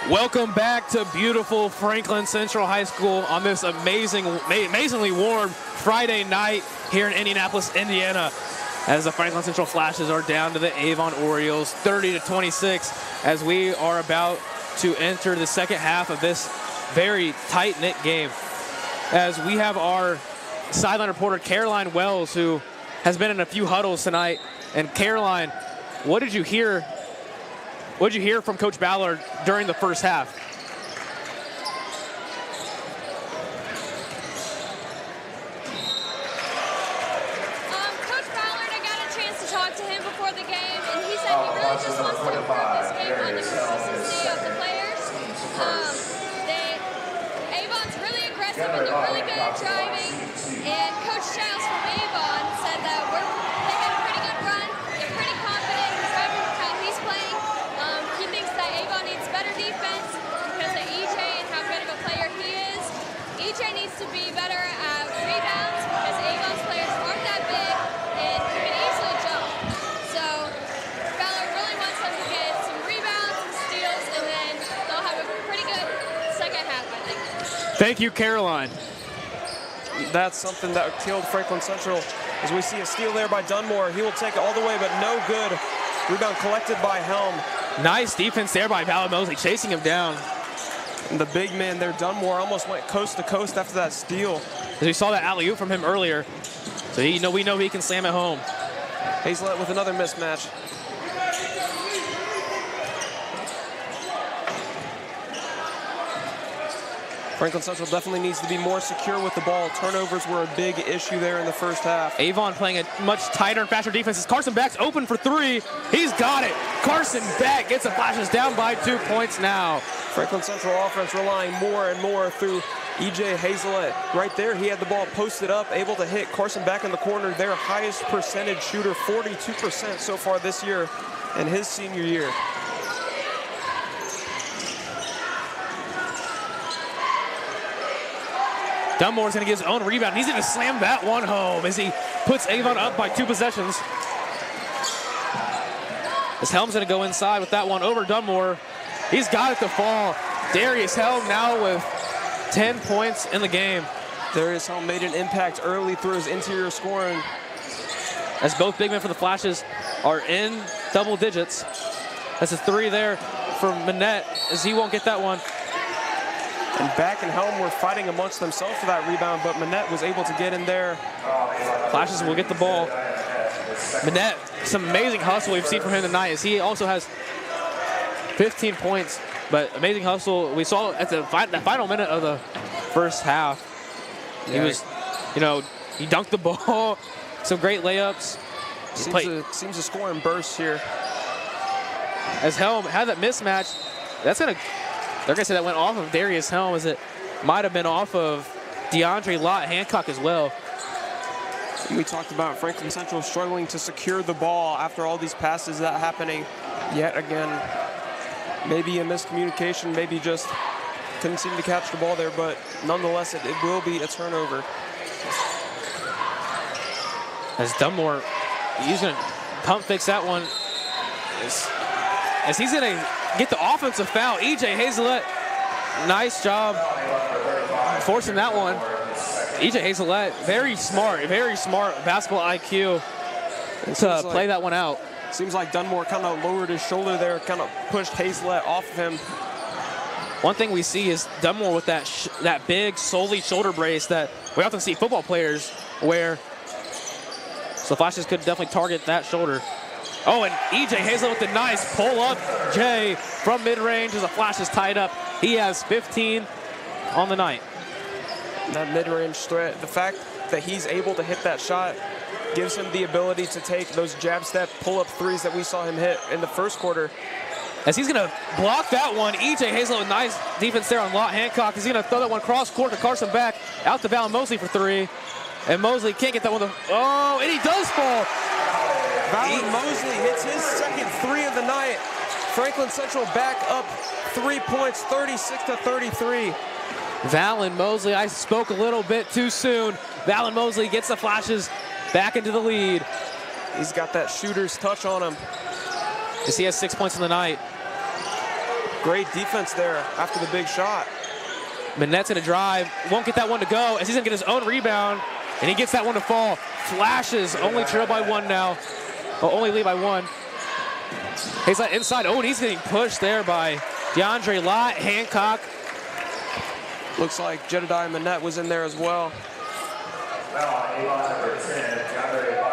Welcome back to beautiful Franklin Central High School on this amazingly warm Friday night here in Indianapolis, Indiana, as the Franklin Central Flashes are down to the Avon Orioles 30-26 as we are about to enter the second half of this very tight-knit game. As we have our sideline reporter Caroline Wells, who has been in a few huddles tonight. And Caroline, what did you hear from Coach Ballard during the first half? Coach Ballard, I got a chance to talk to him before the game, and he said he really just wants to improve this game on the consistency of the players. Avon's really aggressive and they're really good at driving. And Coach Childs from Avon said that they had a pretty good run. They're pretty confident. He's happy with how he's playing. He thinks that Avon needs better defense because of EJ and how good of a player he is. EJ needs to be better at rebounds because Avon's players aren't that big and he can easily jump. So Ballard really wants them to get some rebounds and steals, and then they'll have a pretty good second half, I think. Thank you, Caroline. That's something that killed Franklin Central. As we see a steal there by Dunmore. He will take it all the way, but no good. Rebound collected by Helm. Nice defense there by Valor Mosley, chasing him down. And the big man there, Dunmore, almost went coast to coast after that steal. As we saw that alley-oop from him earlier. So we know he can slam it home. Hazelett with another mismatch. Franklin Central definitely needs to be more secure with the ball. Turnovers were a big issue there in the first half. Avon playing a much tighter and faster defense. As Carson Beck's open for three. He's got it. Carson Beck gets the Flashes down by 2 points now. Franklin Central offense relying more and more through EJ Hazelett. Right there, he had the ball posted up, able to hit Carson Beck in the corner. Their highest percentage shooter, 42% so far this year in his senior year. Dunmore's going to get his own rebound. He's going to slam that one home as he puts Avon up by 2 possessions. As Helm's going to go inside with that one over Dunmore. He's got it to fall. Darius Helm now with 10 points in the game. Darius Helm made an impact early through his interior scoring. As both big men for the Flashes are in double digits. That's a 3 there from Manette as he won't get that one. And Beck and Helm were fighting amongst themselves for that rebound, but Manette was able to get in there. Flashes will get the ball. Manette, some amazing hustle we've seen from him tonight as he also has 15 points, but amazing hustle. We saw at the final minute of the first half. He was, he dunked the ball, some great layups. Seems to score in bursts here. As Helm had that mismatch, they're going to say that went off of Darius Helm, as it might have been off of DeAndre Lott Hancock as well. We talked about Franklin Central struggling to secure the ball after all these passes that happening yet again. Maybe a miscommunication, maybe just couldn't seem to catch the ball there, but nonetheless, it will be a turnover. As Dunmore, he's going to pump fix that one. As he's going to get the offensive foul. EJ Hazelett, nice job forcing that one. EJ Hazelett, very smart basketball IQ to play that one out. Seems like Dunmore kind of lowered his shoulder there, kind of pushed Hazelett off of him. One thing we see is Dunmore with that big solely shoulder brace that we often see football players wear. So Flashes could definitely target that shoulder. Oh, and EJ Hazelett with the nice pull-up J from mid-range as the Flashes tied up. He has 15 on the night. That mid-range threat, the fact that he's able to hit that shot gives him the ability to take those jab step pull-up threes that we saw him hit in the first quarter. As he's going to block that one, EJ Hazelett with nice defense there on Lott Hancock. He's going to throw that one cross court to Carson Beck, out to Valor Mosley for 3. And Mosley can't get that one. Oh, and he does fall. Valor Mosley hits his second 3 of the night. Franklin Central back up 3 points, 36-33. Valor Mosley, I spoke a little bit too soon. Valor Mosley gets the Flashes back into the lead. He's got that shooter's touch on him. As he has 6 points in the night. Great defense there after the big shot. Manette's going to drive. Won't get that one to go as he's going to get his own rebound. And he gets that one to fall. Flashes, only trail by one now. Well, only lead by one. Hazlett inside. Oh, and he's getting pushed there by DeAndre Lott, Hancock. Looks like Jedediah Manette was in there as well.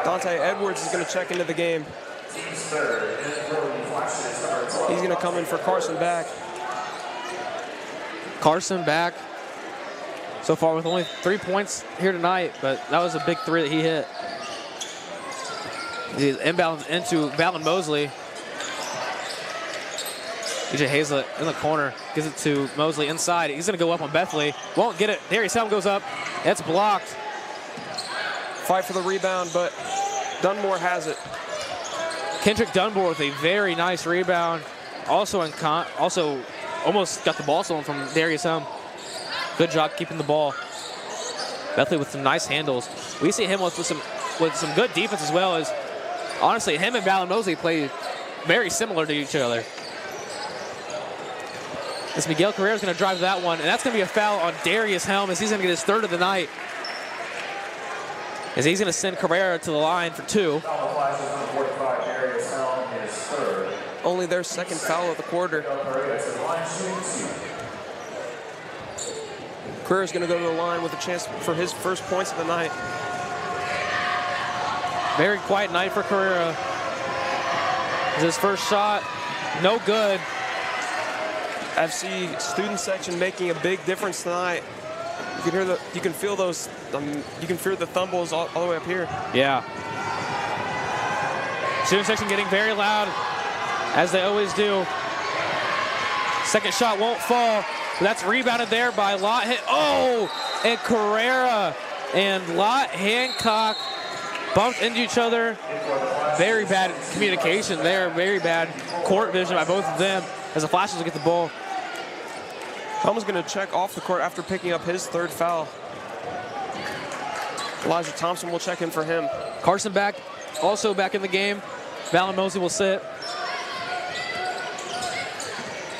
Dante Edwards is going to check into the game. He's going to come in for Carson Back. Carson Back so far with only 3 points here tonight, but that was a big three that he hit. He's inbound into Valen Mosley. EJ Hazlett in the corner, gives it to Mosley inside. He's going to go up on Bethley. Won't get it. Darius Helm goes up. It's blocked. Fight for the rebound, but Dunmore has it. Kendrick Dunmore with a very nice rebound. Also almost got the ball stolen from Darius Helm. Good job keeping the ball. Bethley with some nice handles. We see him with some good defense as well as, honestly, him and Valen Mosley play very similar to each other. As Miguel Carrera's going to drive that one, and that's going to be a foul on Darius Helm as he's going to get his third of the night. As he's going to send Carrera to the line for two. Only their second foul of the quarter. Carrera's going to go to the line with a chance for his first points of the night. Very quiet night for Carrera. His first shot, no good. FC student section making a big difference tonight. You can feel those. You can feel the thumbles all the way up here. Yeah. Student section getting very loud, as they always do. Second shot won't fall. But that's rebounded there by Lott. Oh, and Carrera and Lott Hancock bumped into each other. Very bad communication there. Very bad court vision by both of them as the Flashes will get the ball. Helm's going to check off the court after picking up his third foul. Elijah Thompson will check in for him. Carson Back, also back in the game. Valen Mosley will sit.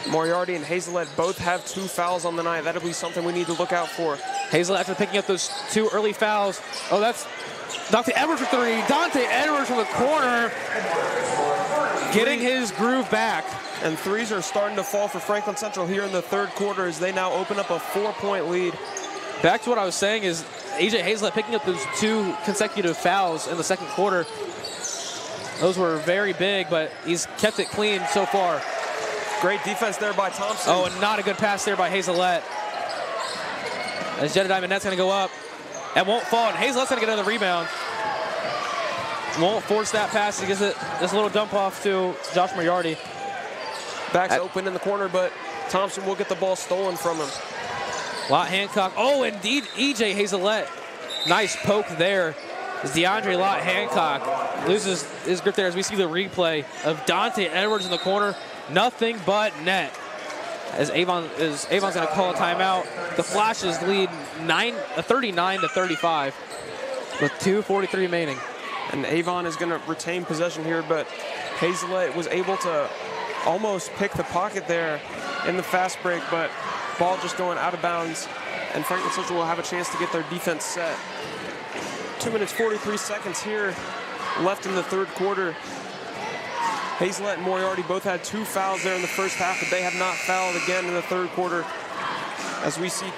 Moriarty and Hazlett both have 2 fouls on the night. That'll be something we need to look out for. Hazlett after picking up those 2 early fouls. Oh, that's Dante Edwards for 3. Dante Edwards from the corner, getting his groove back. And threes are starting to fall for Franklin Central here in the third quarter as they now open up a 4-point lead. Back to what I was saying is EJ Hazlett picking up those 2 consecutive fouls in the second quarter. Those were very big, but he's kept it clean so far. Great defense there by Thompson. Oh, and not a good pass there by Hazlett. As Jedediah Manette's going to go up. That won't fall, and Hazlett's going to get another rebound. Won't force that pass. He gets it, this little dump off to Josh Moriarty. Back's open in the corner, but Thompson will get the ball stolen from him. Lott Hancock. Oh, indeed, EJ Hazlett. Nice poke there. As DeAndre Lott Hancock loses his grip there as we see the replay of Dante Edwards in the corner. Nothing but net. As Avon's going to call a timeout. The Flashes lead 39-35 with 2:43 remaining. And Avon is going to retain possession here, but Hazlett was able to almost pick the pocket there in the fast break, but ball just going out of bounds, and Franklin Central will have a chance to get their defense set. 2 minutes, 43 seconds here left in the third quarter. Hazlett and Moriarty both had 2 fouls there in the first half, but they have not fouled again in the third quarter. As we see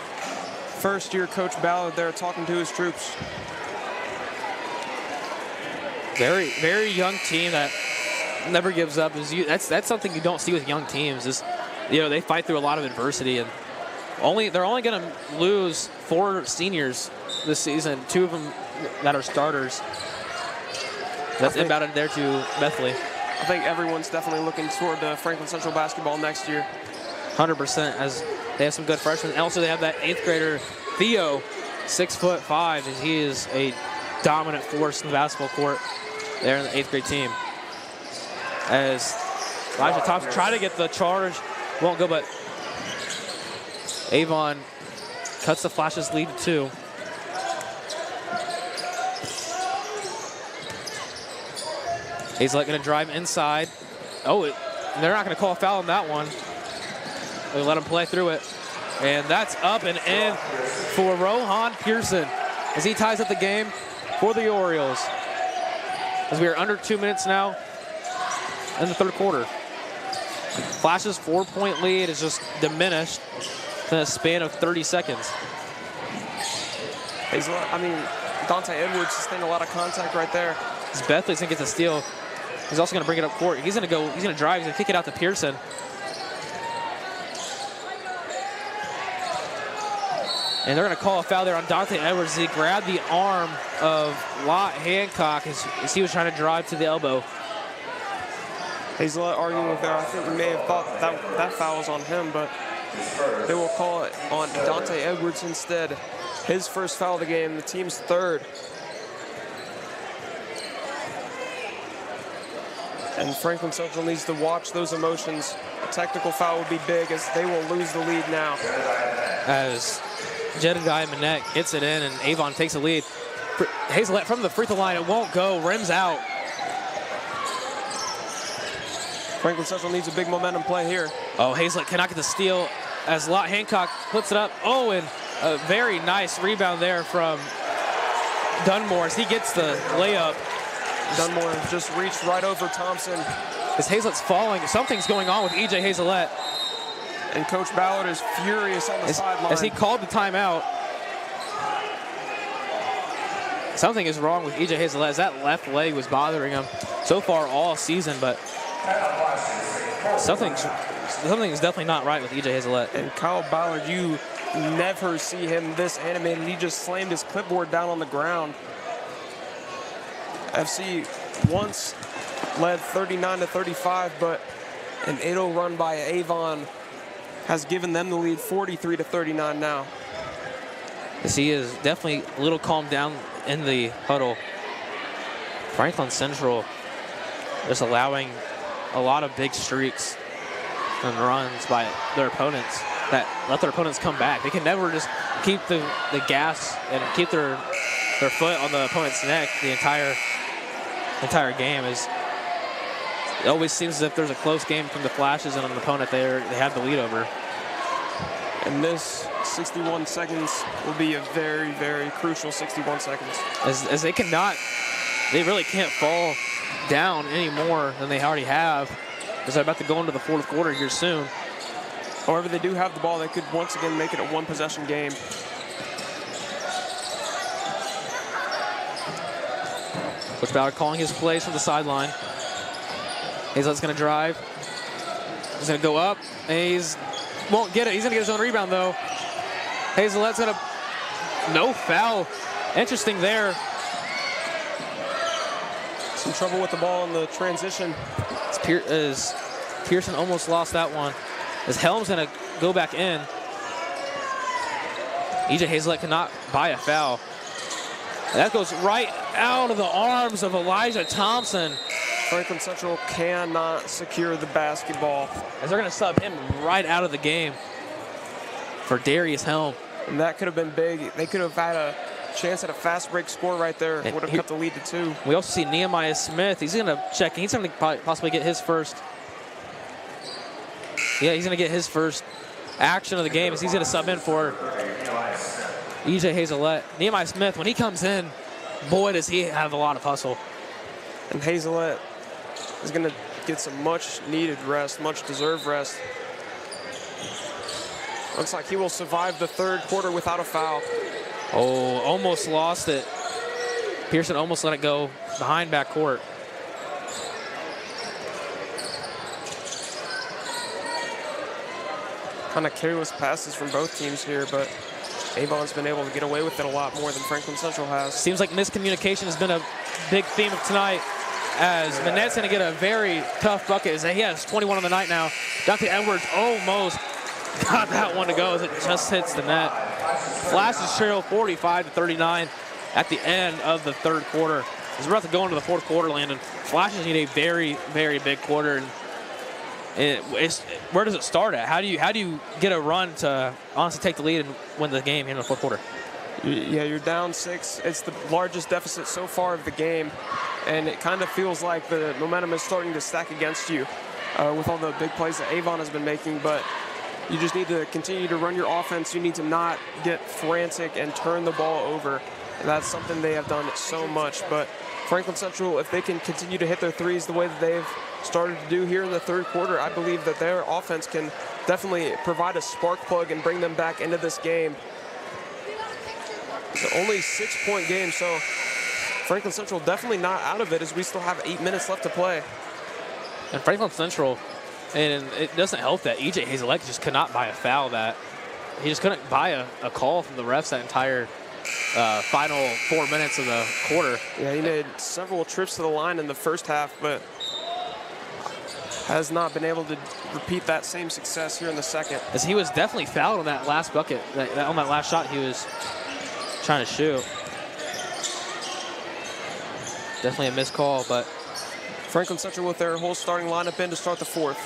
first-year Coach Ballard there talking to his troops. Very, very young team that never gives up. That's something you don't see with young teams. Is, they fight through a lot of adversity, and they're only going to lose 4 seniors this season. 2 of them that are starters. That's inbounded there to Bethley. I think everyone's definitely looking toward Franklin Central basketball next year. 100%, as they have some good freshmen. And also they have that 8th grader, Theo, 6'5", as he is a dominant force in the basketball court there in the 8th grade team. As Elijah Thompson tried to get the charge, won't go, but Avon cuts the Flashes lead to 2. Hazlett going to drive inside. Oh, they're not going to call a foul on that one. We let him play through it. And that's up and in for Rohan Pearson as he ties up the game for the Orioles. As we are under 2 minutes now in the third quarter. Flash's 4-point lead is just diminished in a span of 30 seconds. Dante Edwards sustained a lot of contact right there. As Bethley's gonna get the steal. He's also gonna bring it up court. He's gonna drive, he's gonna kick it out to Pearson. And they're gonna call a foul there on Dante Edwards. He grabbed the arm of Lott Hancock as he was trying to drive to the elbow. Hazelette arguing with there. I think we may have thought that foul was on him, but they will call it on Dante Edwards instead. His first foul of the game, the team's third. And Franklin Central needs to watch those emotions. A technical foul would be big as they will lose the lead now. As Jedediah Manette gets it in and Avon takes the lead. Hazelette from the free throw line, it won't go, rims out. Franklin Central needs a big momentum play here. Oh, Hazelette cannot get the steal as Lott Hancock puts it up. Oh, and a very nice rebound there from Dunmore as he gets the layup. Dunmore just reached right over Thompson. As Hazelette's falling, something's going on with E.J. Hazelette. And Coach Ballard is furious on the sideline. As he called the timeout. Something is wrong with E.J. Hazelette as that left leg was bothering him so far all season, but something is definitely not right with E.J. Hazelette. And Kyle Ballard, you never see him this animated. He just slammed his clipboard down on the ground. FC once led 39-35, but an 8-0 run by Avon has given them the lead 43-39 now. As he is definitely a little calmed down in the huddle. Franklin Central just allowing a lot of big streaks and runs by their opponents that let their opponents come back. They can never just keep the gas and keep their foot on the opponent's neck the entire game. It always seems as if there's a close game from the Flashes and an opponent they have the lead over. And this 61 seconds will be a very, very crucial 61 seconds. As they really can't fall down any more than they already have, as they're about to go into the fourth quarter here soon. However, they do have the ball. They could once again make it a one-possession game. Coach Ballard calling his plays from the sideline. Hazelette's going to drive. He's going to go up. And won't get it. He's going to get his own rebound, though. Hazelette's going to... No foul. Interesting there. Some trouble with the ball in the transition. As Pearson almost lost that one. As Helm's going to go back in. E.J. Hazelette cannot buy a foul. And that goes right out of the arms of Elijah Thompson. Franklin Central cannot secure the basketball. As they're going to sub him right out of the game for Darius Helm. And that could have been big. They could have had a chance at a fast break score right there. Would have cut the lead to 2. We also see Nehemiah Smith. He's going to check. He's going to possibly get his first. Yeah, he's going to get his first action of the game as he's going to sub in for E.J. Hazelette. Nehemiah Smith, when he comes in, boy, does he have a lot of hustle. And Hazelette is going to get some much-needed rest, much-deserved rest. Looks like he will survive the third quarter without a foul. Oh, almost lost it. Pearson almost let it go behind backcourt. Kind of careless passes from both teams here, but Avon's been able to get away with it a lot more than Franklin Central has. Seems like miscommunication has been a big theme of tonight, as Manette's going to get a very tough bucket. As he has 21 on the night now. Dante Edwards almost got that one to go as it just hits the net. Flashes trail 45-39 at the end of the third quarter. As we're about to go into the fourth quarter, Landon, Flashes need a very, very big quarter. And where does it start at? How do you get a run to honestly take the lead and win the game in the fourth quarter? Yeah, you're down 6. It's the largest deficit so far of the game, and it kind of feels like the momentum is starting to stack against you with all the big plays that Avon has been making. But You just need to continue to run your offense. You need to not get frantic and turn the ball over. And that's something they have done so much. But Franklin Central, if they can continue to hit their threes the way that they've started to do here in the third quarter, I believe that their offense can definitely provide a spark plug and bring them back into this game. It's only a 6-point game, so Franklin Central definitely not out of it as we still have 8 minutes left to play. And Franklin Central, and it doesn't help that E.J. Hazelette just could not buy a foul. That he just couldn't buy a call from the refs that entire final 4 minutes of the quarter. Yeah, he made several trips to the line in the first half, but has not been able to repeat that same success here in the second. As he was definitely fouled on that last bucket, on that last shot he was trying to shoot. Definitely a missed call, but Franklin Central with their whole starting lineup in to start the fourth.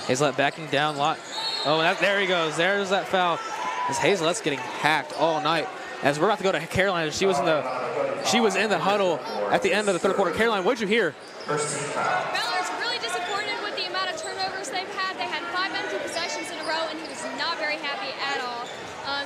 Hazelette backing down a lot. Oh, there he goes. There's that foul. As Hazelette's getting hacked all night. As we're about to go to Caroline, she was in the huddle at the end of the third quarter. Caroline, what'd you hear? Ballard's really disappointed with the amount of turnovers they've had. They had 5 empty possessions in a row, and he was not very happy at all.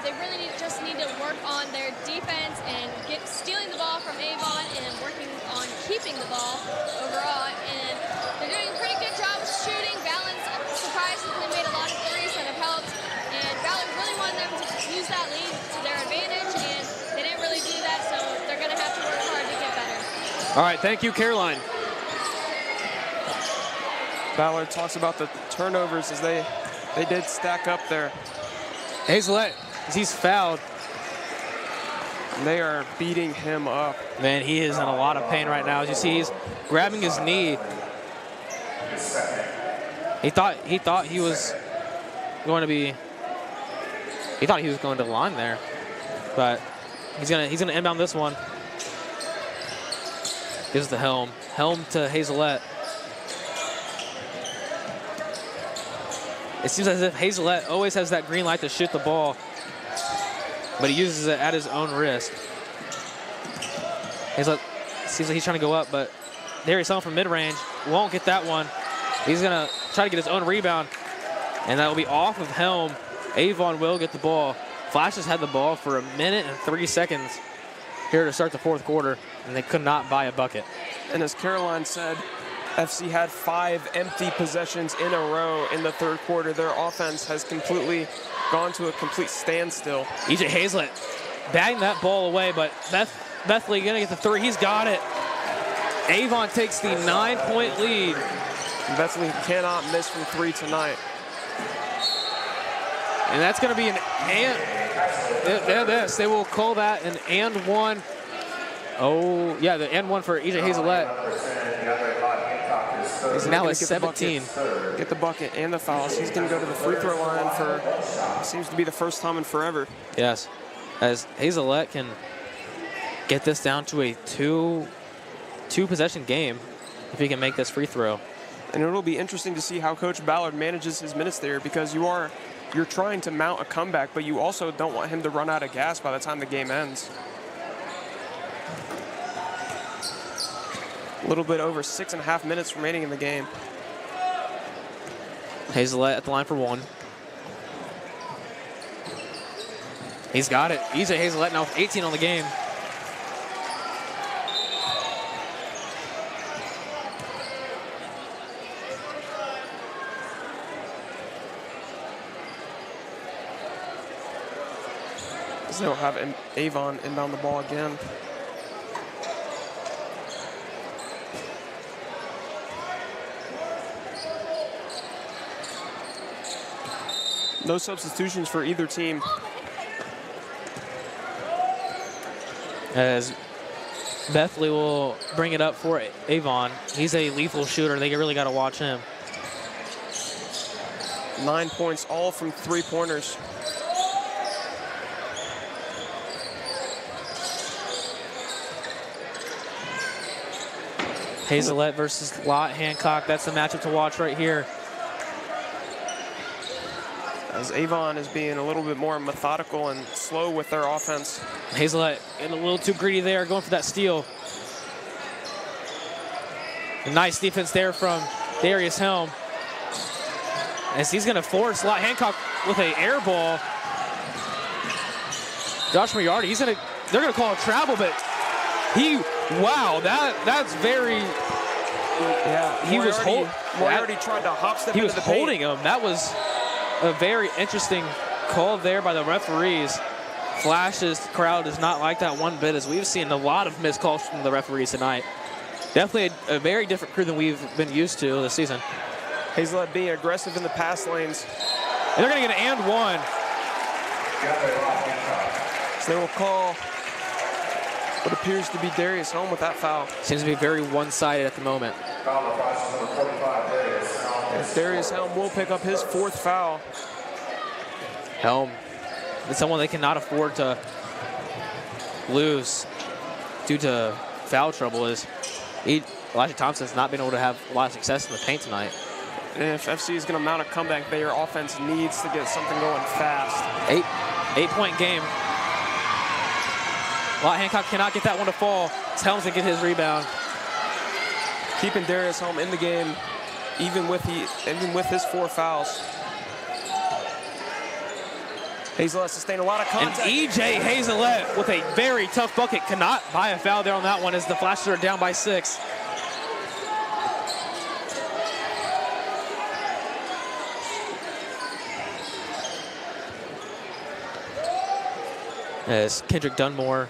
They really just need to work on their defense and stealing the ball from Avon and working on keeping the ball overall. And they're doing a pretty good job of shooting. Ballard's surprisingly made a lot of threes that have helped. And Ballard really wanted them to use that lead to their advantage, and they didn't really do that, so they're going to have to work hard to get better. All right, thank you, Caroline. Ballard talks about the turnovers as they did stack up there. Hazelette, he's fouled. They are beating him up. Man, he is in a lot of pain right now. As you see, he's grabbing his knee. He thought he was going to be. He thought he was going to the line there, but he's gonna inbound this one. Gives the helm to Hazelette. It seems as if Hazelette always has that green light to shoot the ball, but he uses it at his own risk. Hazelette seems like he's trying to go up, but Darius Helm from mid-range won't get that one. He's gonna try to get his own rebound, and that will be off of Helm. Avon will get the ball. Flashes had the ball for 1 minute and 3 seconds here to start the fourth quarter, and they could not buy a bucket. And as Caroline said, FC had 5 empty possessions in a row in the third quarter. Their offense has completely gone to a complete standstill. E.J. Hazelette batting that ball away, but Bethley gonna get the three. He's got it. Avon takes the 9-point lead. Bethley cannot miss from 3 tonight. And that's gonna be an and. They will call that an and one. Oh, yeah, the and one for E.J. Hazelette. He's now at 17. Get the bucket and the fouls. He's going to go to the free throw line for, seems to be the first time in forever. Yes, as Hazelette can get this down to a two possession game if he can make this free throw. And it'll be interesting to see how Coach Ballard manages his minutes there, because you're trying to mount a comeback, but you also don't want him to run out of gas by the time the game ends. A little bit over 6.5 minutes remaining in the game. Hazelette at the line for one. He's got it. E.J. Hazelette now with 18 on the game. They'll have Avon inbound the ball again. No substitutions for either team. As Bethley will bring it up for Avon. He's a lethal shooter. They really got to watch him. 9 points, all from 3-pointers. Hazelette versus Lott Hancock. That's the matchup to watch right here. As Avon is being a little bit more methodical and slow with their offense. Hazelette getting a little too greedy there, going for that steal. A nice defense there from Darius Helm. as he's going to force Lott Hancock with an air ball. Josh Moriarty, they're going to call a travel, but wow, that's very. Yeah, Moriarty tried to hop step into the paint. He was holding him. That was a very interesting call there by the referees. Flash's crowd does not like that one bit, as we've seen a lot of missed calls from the referees tonight. Definitely a very different crew than we've been used to this season. Hazelett being aggressive in the pass lanes. And they're going to get an and one. So they will call what appears to be Darius Helm with that foul. Seems to be very one-sided at the moment. Darius Helm will pick up his 4th foul. Helm is someone they cannot afford to lose due to foul trouble. Elijah Thompson's not been able to have a lot of success in the paint tonight. And if FC is going to mount a comeback, their offense needs to get something going fast. 8-point game. Lott Hancock cannot get that one to fall. Helms can get his rebound. Keeping Darius Helm in the game, even with his 4 fouls. Hazelett sustained a lot of contact. And E.J. Hazelett with a very tough bucket cannot buy a foul there on that one, as the Flashes are down by 6. As Kendrick Dunmore,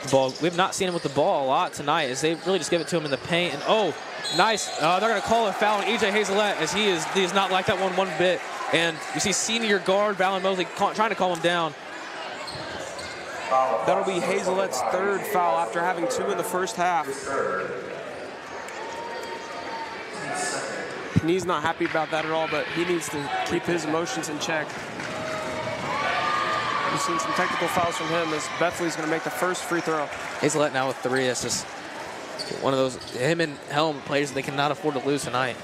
the ball, we've not seen him with the ball a lot tonight, as they really just give it to him in the paint. And nice! They're going to call a foul on E.J. Hazelett, as he is not like that one bit. And you see senior guard Valen Mosley trying to calm him down. That'll be Hazelett's 3rd foul after having 2 in the first half. And he's not happy about that at all, but he needs to keep his emotions in check. We've seen some technical fouls from him, as Bethley's going to make the first free throw. Hazelett now with 3. That's just one of those, him and Helm, players they cannot afford to lose tonight.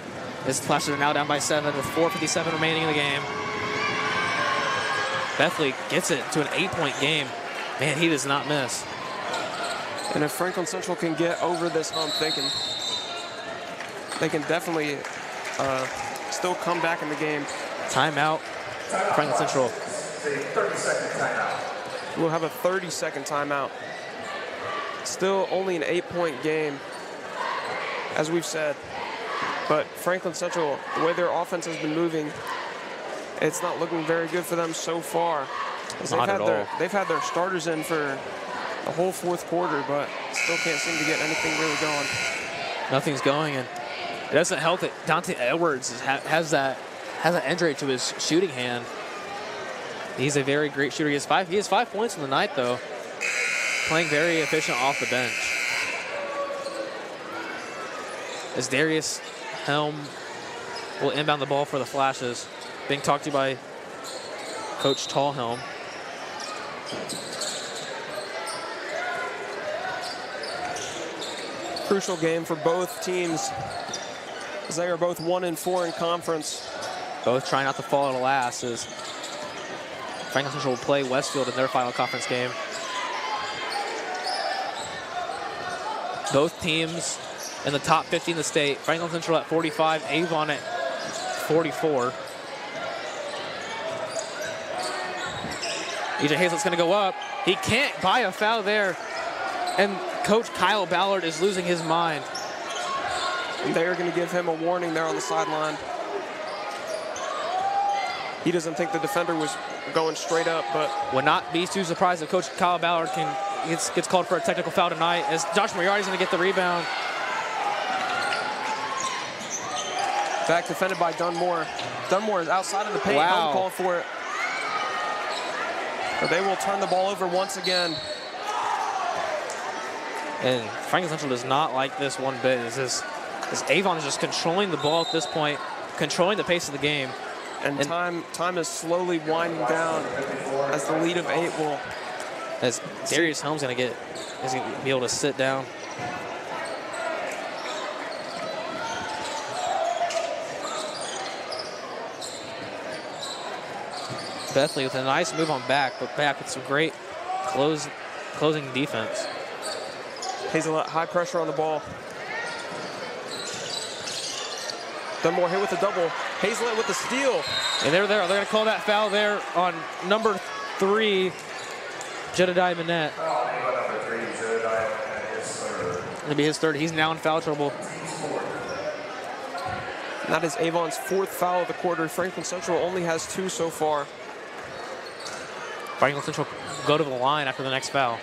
His Flashes are now down by 7 with 4:57 remaining in the game. Bethley gets it to an 8-point game. Man, he does not miss. And if Franklin Central can get over this hump, they can definitely still come back in the game. Timeout, Franklin Central. 30-second timeout. We'll have a 30-second timeout. Still only an 8-point game, as we've said. But Franklin Central, the way their offense has been moving, it's not looking very good for them so far. Not at all. They've had their starters in for the whole 4th quarter, but still can't seem to get anything really going. Nothing's going, and it doesn't help that Dante Edwards has an injury to his shooting hand. He's a very great shooter. He has 5 points in the night, though. Playing very efficient off the bench. As Darius Helm will inbound the ball for the Flashes. Being talked to by Coach Tallhelm. Crucial game for both teams, as they are both 1-4 in conference. Both trying not to fall at last, as Franklin Central will play Westfield in their final conference game. Both teams in the top 50 in the state. Franklin Central at 45, Avon at 44. E.J. Hazlett's going to go up. He can't buy a foul there. And Coach Kyle Ballard is losing his mind. And they are going to give him a warning there on the sideline. He doesn't think the defender was going straight up, but would not be too surprised if Coach Kyle Ballard gets called for a technical foul tonight, as Josh Moriarty's going to get the rebound. Back defended by Dunmore. Dunmore is outside of the paint. Wow. Called for it. But they will turn the ball over once again. And Franklin Central does not like this one bit. As Avon is just controlling the ball at this point, controlling the pace of the game. And time is slowly winding down as the lead of 8 will. As Darius Helm's going to be able to sit down. Bethley with a nice move on back, but back with some great closing defense. Hazelett, high pressure on the ball. Dunmore hit with a double. Hazlett with the steal. And they're there. They're going to call that foul there on number 3, Jedediah Manette. Number 3, Jedediah Manette, his third. It'll be his third. He's now in foul trouble. And that is Avon's 4th foul of the quarter. Franklin Central only has 2 so far. Franklin Central go to the line after the next foul.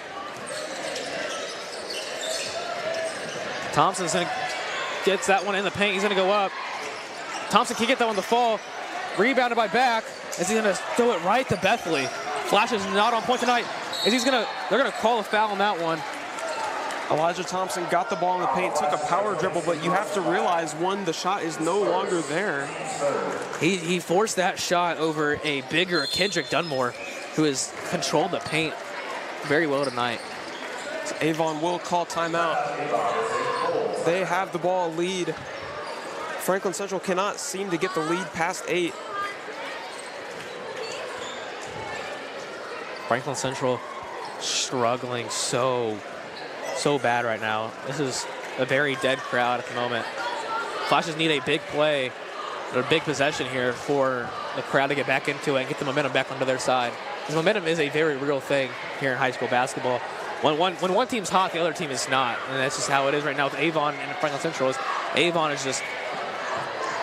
Thompson's going to gets that one in the paint. He's going to go up. Thompson can get that one to fall. Rebounded by Back. Is he going to throw it right to Bethley? Flash is not on point tonight. They're going to call a foul on that one. Elijah Thompson got the ball in the paint, took a power dribble, but you have to realize, one, the shot is no longer there. He forced that shot over a bigger Kendrick Dunmore, who has controlled the paint very well tonight. So Avon will call timeout. They have the ball lead. Franklin Central cannot seem to get the lead past 8. Franklin Central struggling so bad right now. This is a very dead crowd at the moment. Flashes need a big play or a big possession here for the crowd to get back into it and get the momentum back onto their side. Because momentum is a very real thing here in high school basketball. When one team's hot, the other team is not. And that's just how it is right now with Avon and Franklin Central. Avon is just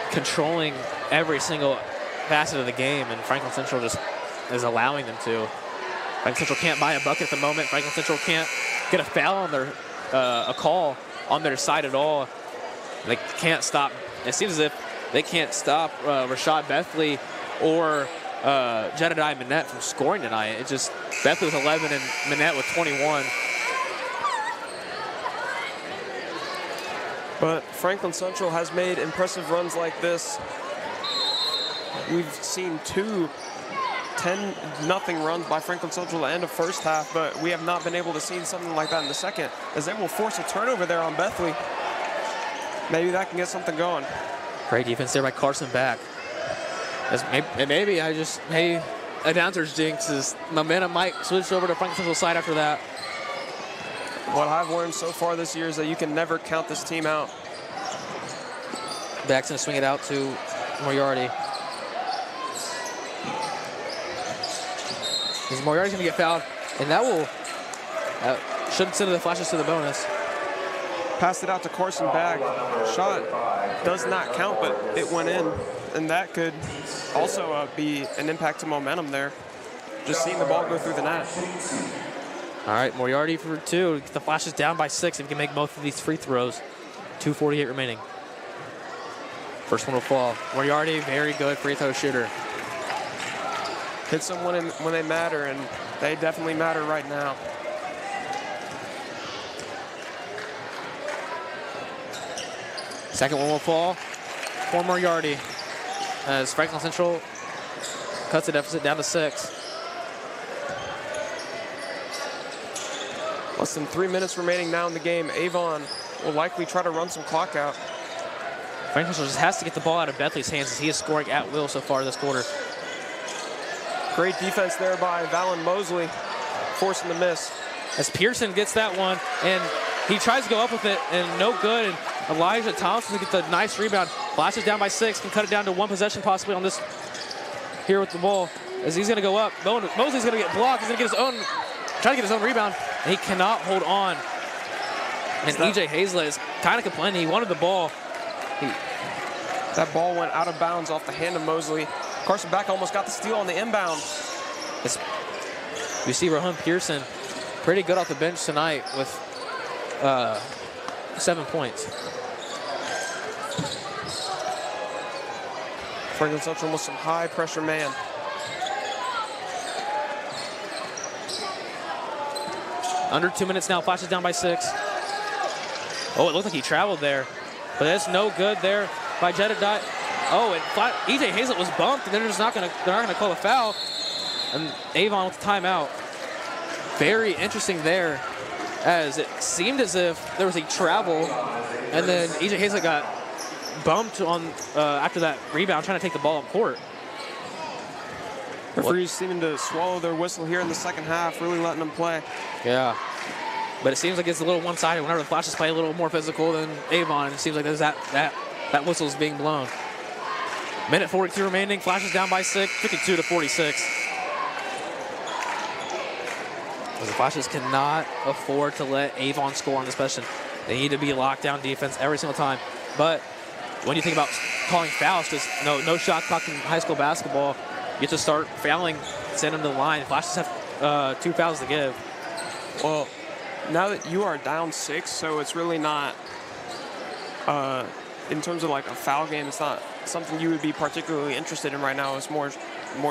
controlling every single facet of the game, and Franklin Central just is allowing them to. Franklin Central can't buy a bucket at the moment. Franklin Central can't get a foul on their a call on their side at all. They can't stop. It seems as if they can't stop Rashad Bethley or Jedediah Manette from scoring tonight. It's just Bethley with 11 and Manette with 21. But Franklin Central has made impressive runs like this. We've seen 2 10-0 runs by Franklin Central at the end of first half, but we have not been able to see something like that in the second, as they will force a turnover there on Bethley. Maybe that can get something going. Great defense there by Carson Back. Maybe announcer's jinx is momentum might switch over to Franklin Central's side after that. What I've learned so far this year is that you can never count this team out. Back's going to swing it out to Moriarty. Moriarty's going to get fouled, and that will should send the Flashes to the bonus. Passed it out to Carson Back. Shot does not count, but it went in, and that could also be an impact to momentum there. Just seeing the ball go through the net. All right, Moriarty for 2. The Flashes down by 6 if he can make both of these free throws. 2:48 remaining. First one will fall. Moriarty, very good free throw shooter. Hit someone when they matter, and they definitely matter right now. Second one will fall for Moriarty as Franklin Central cuts the deficit down to 6. Less than 3 minutes remaining now in the game. Avon will likely try to run some clock out. Franklin Central just has to get the ball out of Bethley's hands as he is scoring at will so far this quarter. Great defense there by Valen Mosley, forcing the miss. As Pearson gets that one, and he tries to go up with it, and no good. And Elijah Thompson gets a nice rebound. Flashes down by 6, can cut it down to 1 possession possibly on this here with the ball. As he's going to go up, Mosley's going to get blocked. He's going to get his own, try to get his own rebound, and he cannot hold on. And E.J. Hazlett is kind of complaining. He wanted the ball. That ball went out of bounds off the hand of Mosley. Carson Back almost got the steal on the inbound. You see Rohan Pearson pretty good off the bench tonight with 7 points. Franklin Central with some high pressure man. Under 2 minutes now, Flashes down by 6. Oh, it looked like he traveled there, but that's no good there by Jedediah. Oh, and E.J. Hazlett was bumped, and they're not going to call a foul. And Avon with the timeout. Very interesting there, as it seemed as if there was a travel, and then E.J. Hazlett got bumped on after that rebound, trying to take the ball up court. Referees seeming to swallow their whistle here in the second half, really letting them play. Yeah, but it seems like it's a little one-sided. Whenever the Flashes play a little more physical than Avon, it seems like there's that whistle is being blown. Minute 42 remaining. Flashes down by 6, 52-46. The Flashes cannot afford to let Avon score on this possession. They need to be lockdown defense every single time. But when you think about calling fouls, because no shot clock in high school basketball, you have to start fouling, send them to the line. Flashes have 2 fouls to give. Well, now that you are down 6, so it's really not, in terms of like a foul game, it's not something you would be particularly interested in right now. It's more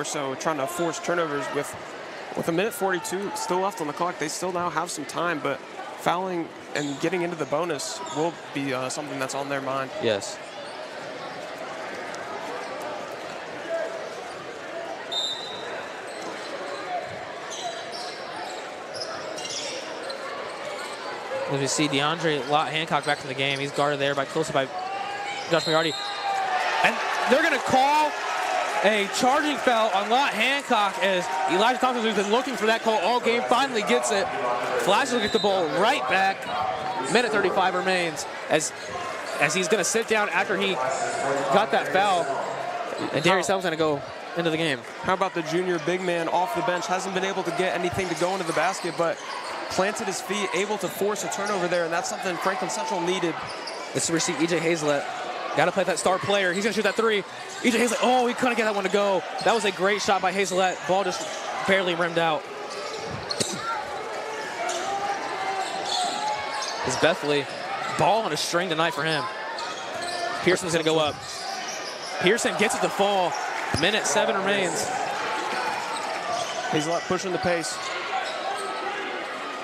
so trying to force turnovers. With a minute 42 still left on the clock, they still now have some time, but fouling and getting into the bonus will be something that's on their mind. Yes. As we see DeAndre Lott Hancock back in the game, he's guarded there closely by Josh Moriarty. And they're going to call a charging foul on Lott Hancock as Elijah Thompson, who's been looking for that call all game, finally gets it. Flashes will get the ball right back. Minute 35 remains as he's going to sit down after he got that foul. And Darius Elm's going to go into the game. How about the junior big man off the bench? Hasn't been able to get anything to go into the basket, but planted his feet, able to force a turnover there, and that's something Franklin Central needed. Let's receive E.J. Hazlett. Got to play that star player. He's going to shoot that 3. E.J. Hazlett, oh, he couldn't get that one to go. That was a great shot by Hazlett. Ball just barely rimmed out. It's Bethley. Ball on a string tonight for him. Pearson's going to go up. Pearson gets it to fall. Minute 7 remains. Hazlett pushing the pace.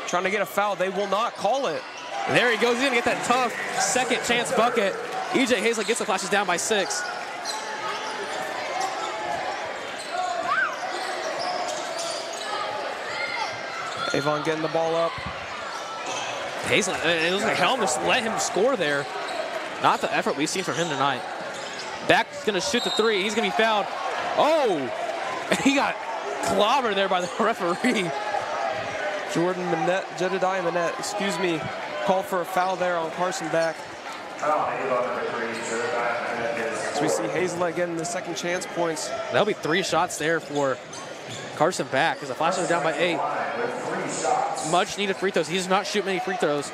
Trying to get a foul. They will not call it. There he goes. He's going to get that tough second chance bucket. E.J. Hazlett gets the Flashes down by 6. Avon getting the ball up. Hazlett, it looks like Helm just let him score there. Not the effort we've seen from him tonight. Back's going to shoot the 3. He's going to be fouled. Oh! He got clobbered there by the referee. Jordan Minette, Jedediah Minette, excuse me, called for a foul there on Carson Back. So we see Hazlett getting the second chance points. That'll be 3 shots there for Carson Back as the Flashes are down by 8. Much needed free throws. He does not shoot many free throws.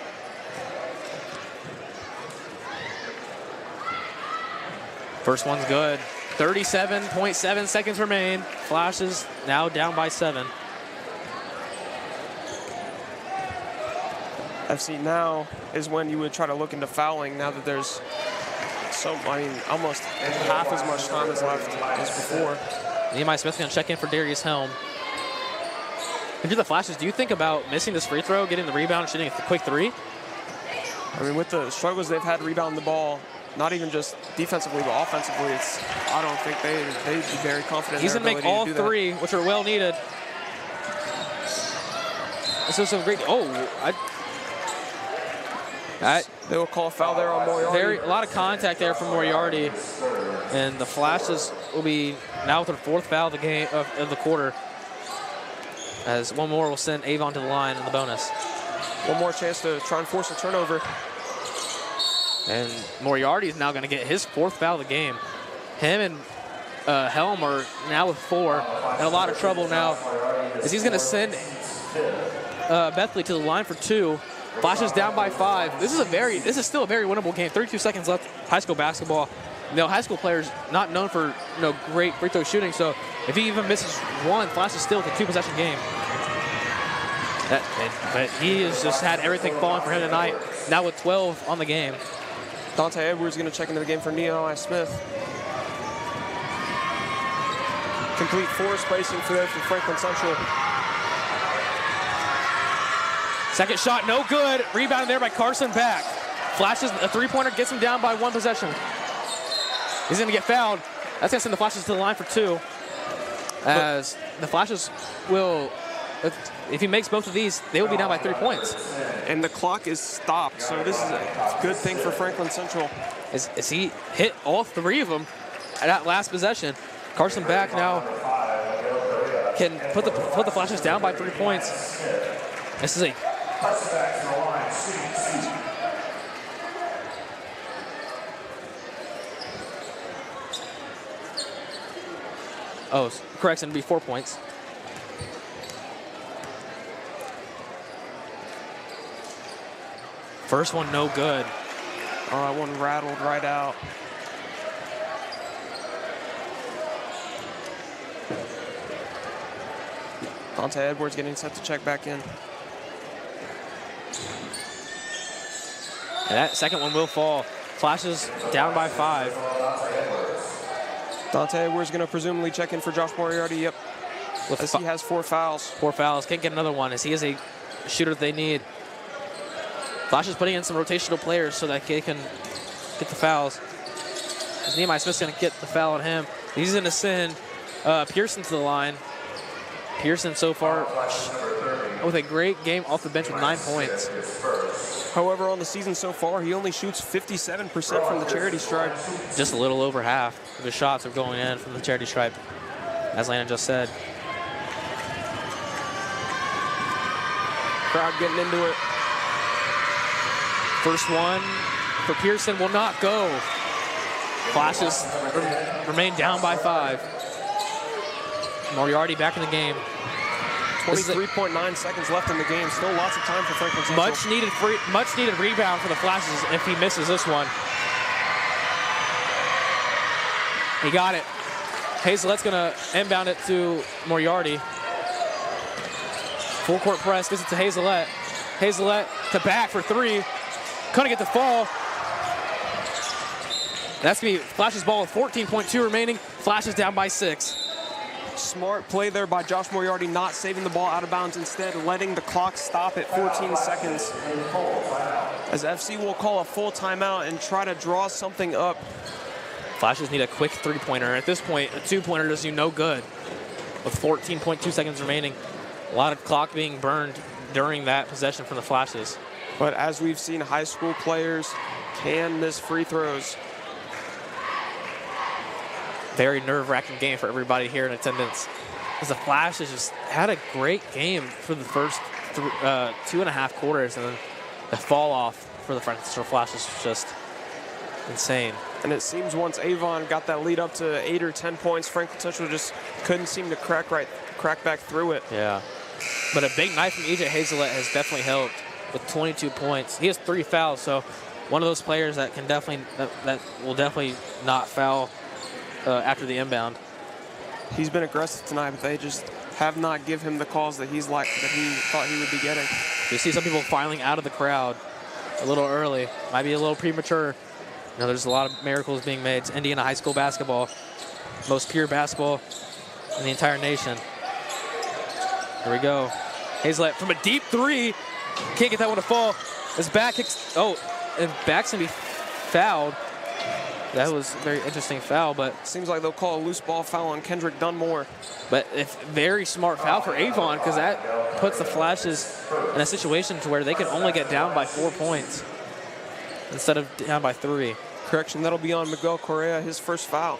First one's good. 37.7 seconds remain. Flashes now down by 7. FC now is when you would try to look into fouling now that there's almost half as much time is left as before. Nehemiah Smith's going to check in for Darius Helm. If you're the Flashes, do you think about missing this free throw, getting the rebound, and shooting a quick 3? I mean, with the struggles they've had rebounding the ball, not even just defensively, but offensively, I don't think they'd be very confident. He's going to make all 3, which are well needed. This was a great. They will call a foul there on Moriarty. A lot of contact there from Moriarty, and the Flashes will be now with their 4th foul of the game of the quarter. As one more will send Avon to the line in the bonus. One more chance to try and force a turnover. And Moriarty is now going to get his 4th foul of the game. Him and Helm are now with 4, and a lot of trouble now as he's going to send Bethley to the line for 2. Flashes down by 5. This is still a very winnable game. 32 seconds left. High school basketball. High school players not known for great free throw shooting. So if he even misses 1, Flashes still with a 2-possession game. But he has just had everything falling for him tonight. Now with 12 on the game. Dante Edwards going to check into the game for Nehemiah Smith. Complete 4 spacing for Franklin Central. Second shot, no good. Rebounded there by Carson Back. Flashes a 3-pointer, gets him down by 1 possession. He's going to get fouled. That's going to send the Flashes to the line for 2. As the Flashes will, if he makes both of these, they will be down by 3 points. And the clock is stopped, so this is a good thing for Franklin Central. As he hit all 3 of them at that last possession. Carson Back now can put the Flashes down by 3 points. This is a Oh, correction, it'd be 4 points. First one, no good. Oh, that one rattled right out. Dante Edwards getting set to check back in. And that second one will fall. Flashes down by 5. Dante Edwards going to presumably check in for Josh Moriarty. Yep. As he has 4 fouls. 4 fouls. Can't get another one as he is a shooter that they need. Flash is putting in some rotational players so that they can get the fouls. As Nehemiah Smith's going to get the foul on him. He's going to send Pearson to the line. Pearson so far with a great game off the bench with 9 points. However, on the season so far, he only shoots 57% from the charity stripe. Just a little over half of his shots are going in from the charity stripe, as Landon just said. Crowd getting into it. First one for Pearson will not go. Flashes remain down by 5. Moriarty back in the game. 23.9 seconds left in the game. Still lots of time for Franklin Central. Much needed rebound for the Flashes if he misses this one. He got it. Hazelet's gonna inbound it to Moriarty. Full court press, gives it to Hazelet. Hazelet to back for 3. Couldn't get the fall. That's gonna be Flashes ball with 14.2 remaining. Flashes down by 6. Smart play there by Josh Moriarty, not saving the ball out of bounds, instead letting the clock stop at 14 seconds. As FC will call a full timeout and try to draw something up. Flashes need a quick 3-pointer. At this point, a 2-pointer does you no good. With 14.2 seconds remaining, a lot of clock being burned during that possession from the Flashes. But as we've seen, high school players can miss free throws. Very nerve-wracking game for everybody here in attendance. Because the Flashes just had a great game for the first 2.5 quarters, and then the fall off for the Franklin Central Flashes was just insane. And it seems once Avon got that lead up to 8 or 10 points, Franklin Central just couldn't seem to crack back through it. Yeah. But a big night from EJ Hazelet has definitely helped with 22 points. He has 3 fouls, so one of those players that can definitely that will definitely not foul after the inbound. He's been aggressive tonight, but they just have not give him the calls that he thought he would be getting. You see some people filing out of the crowd a little early. Might be a little premature. You know, there's a lot of miracles being made. It's Indiana high school basketball. Most pure basketball in the entire nation. Here we go. Hazelet from a deep 3. Can't get that one to fall. His back kicks. Oh, and back's going to be fouled. That was a very interesting foul, but seems like they'll call a loose ball foul on Kendrick Dunmore. But it's very smart foul for Avon, because that puts the Flashes in a situation to where they can only get down by 4 points instead of down by 3. Correction, that'll be on Miguel Correa, his first foul.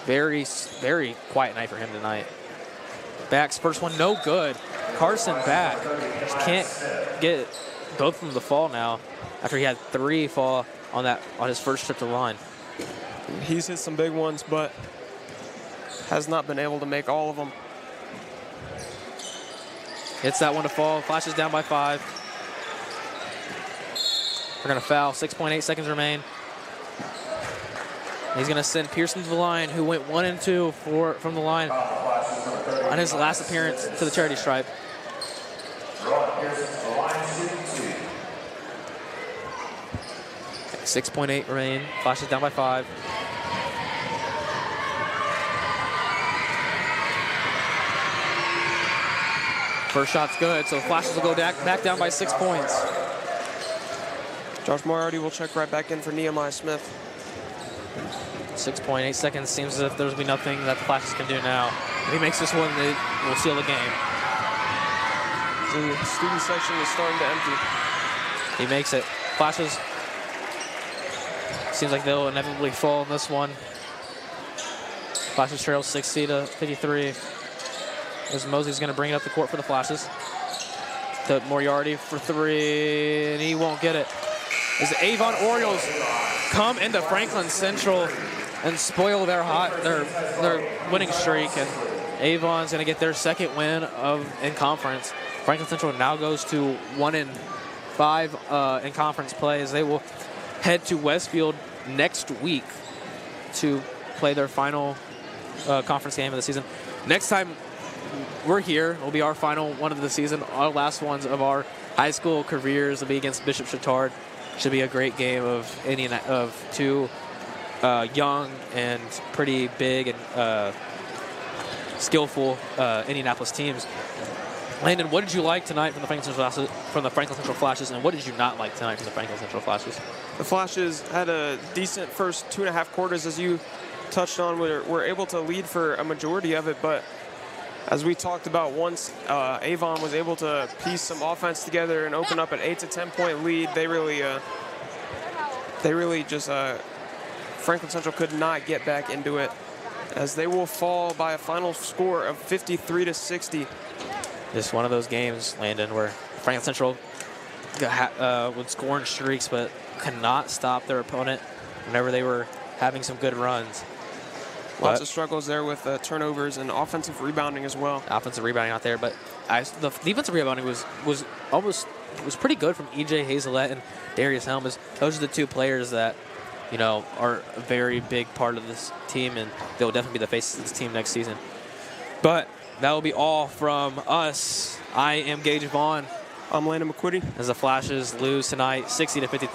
Very, very quiet night for him tonight. Back's first one, no good. Carson back. Just can't get both of them to fall now after he had 3 fall on his first trip to the line. He's hit some big ones, but has not been able to make all of them. Hits that one to fall. Flashes down by 5. We're going to foul. 6.8 seconds remain. He's going to send Pearson to the line, who went 1 and 2 from the line on his last appearance to the charity stripe. 6.8 remain. Flashes down by 5. First shot's good, so Flashes will go back down by 6 points. Josh Moriarty will check right back in for Nehemiah Smith. 6.8 seconds. Seems as if there's be nothing that the Flashes can do now. If he makes this one, they will seal the game. The student section is starting to empty. He makes it. Flashes. Seems like they'll inevitably fall in this one. Flashes trail 60 to 53. As Mosley's going to bring it up the court for the Flashes. To Moriarty for 3, and he won't get it. As the Avon Orioles come into Franklin Central and spoil their winning streak. And Avon's going to get their second win in conference. Franklin Central now goes to 1-5 in conference play as they will head to Westfield next week to play their final conference game of the season. Next time we're here, it will be our final one of the season. Our last ones of our high school careers will be against Bishop Chatard. Should be a great game of two young and pretty big and skillful Indianapolis teams. Landon, what did you like tonight from the Franklin Central Flashes, and what did you not like tonight from the Franklin Central Flashes? The Flashes had a decent first 2.5 quarters, as you touched on. Were able to lead for a majority of it, but as we talked about, once Avon was able to piece some offense together and open up an 8 to 10 point lead, they really just Franklin Central could not get back into it, as they will fall by a final score of 53 to 60. Just one of those games, Landon, where Franklin Central would score in streaks, but cannot stop their opponent whenever they were having some good runs. Lots of struggles there with turnovers and offensive rebounding as well. Offensive rebounding out there, but the defensive rebounding was pretty good from E.J. Hazelette and Darius Helms. Those are the two players that, you know, are a very big part of this team, and they'll definitely be the face of this team next season. But that will be all from us. I am Gage Vaughn. I'm Landon McQuitty. As the Flashes lose tonight, 60 to 53.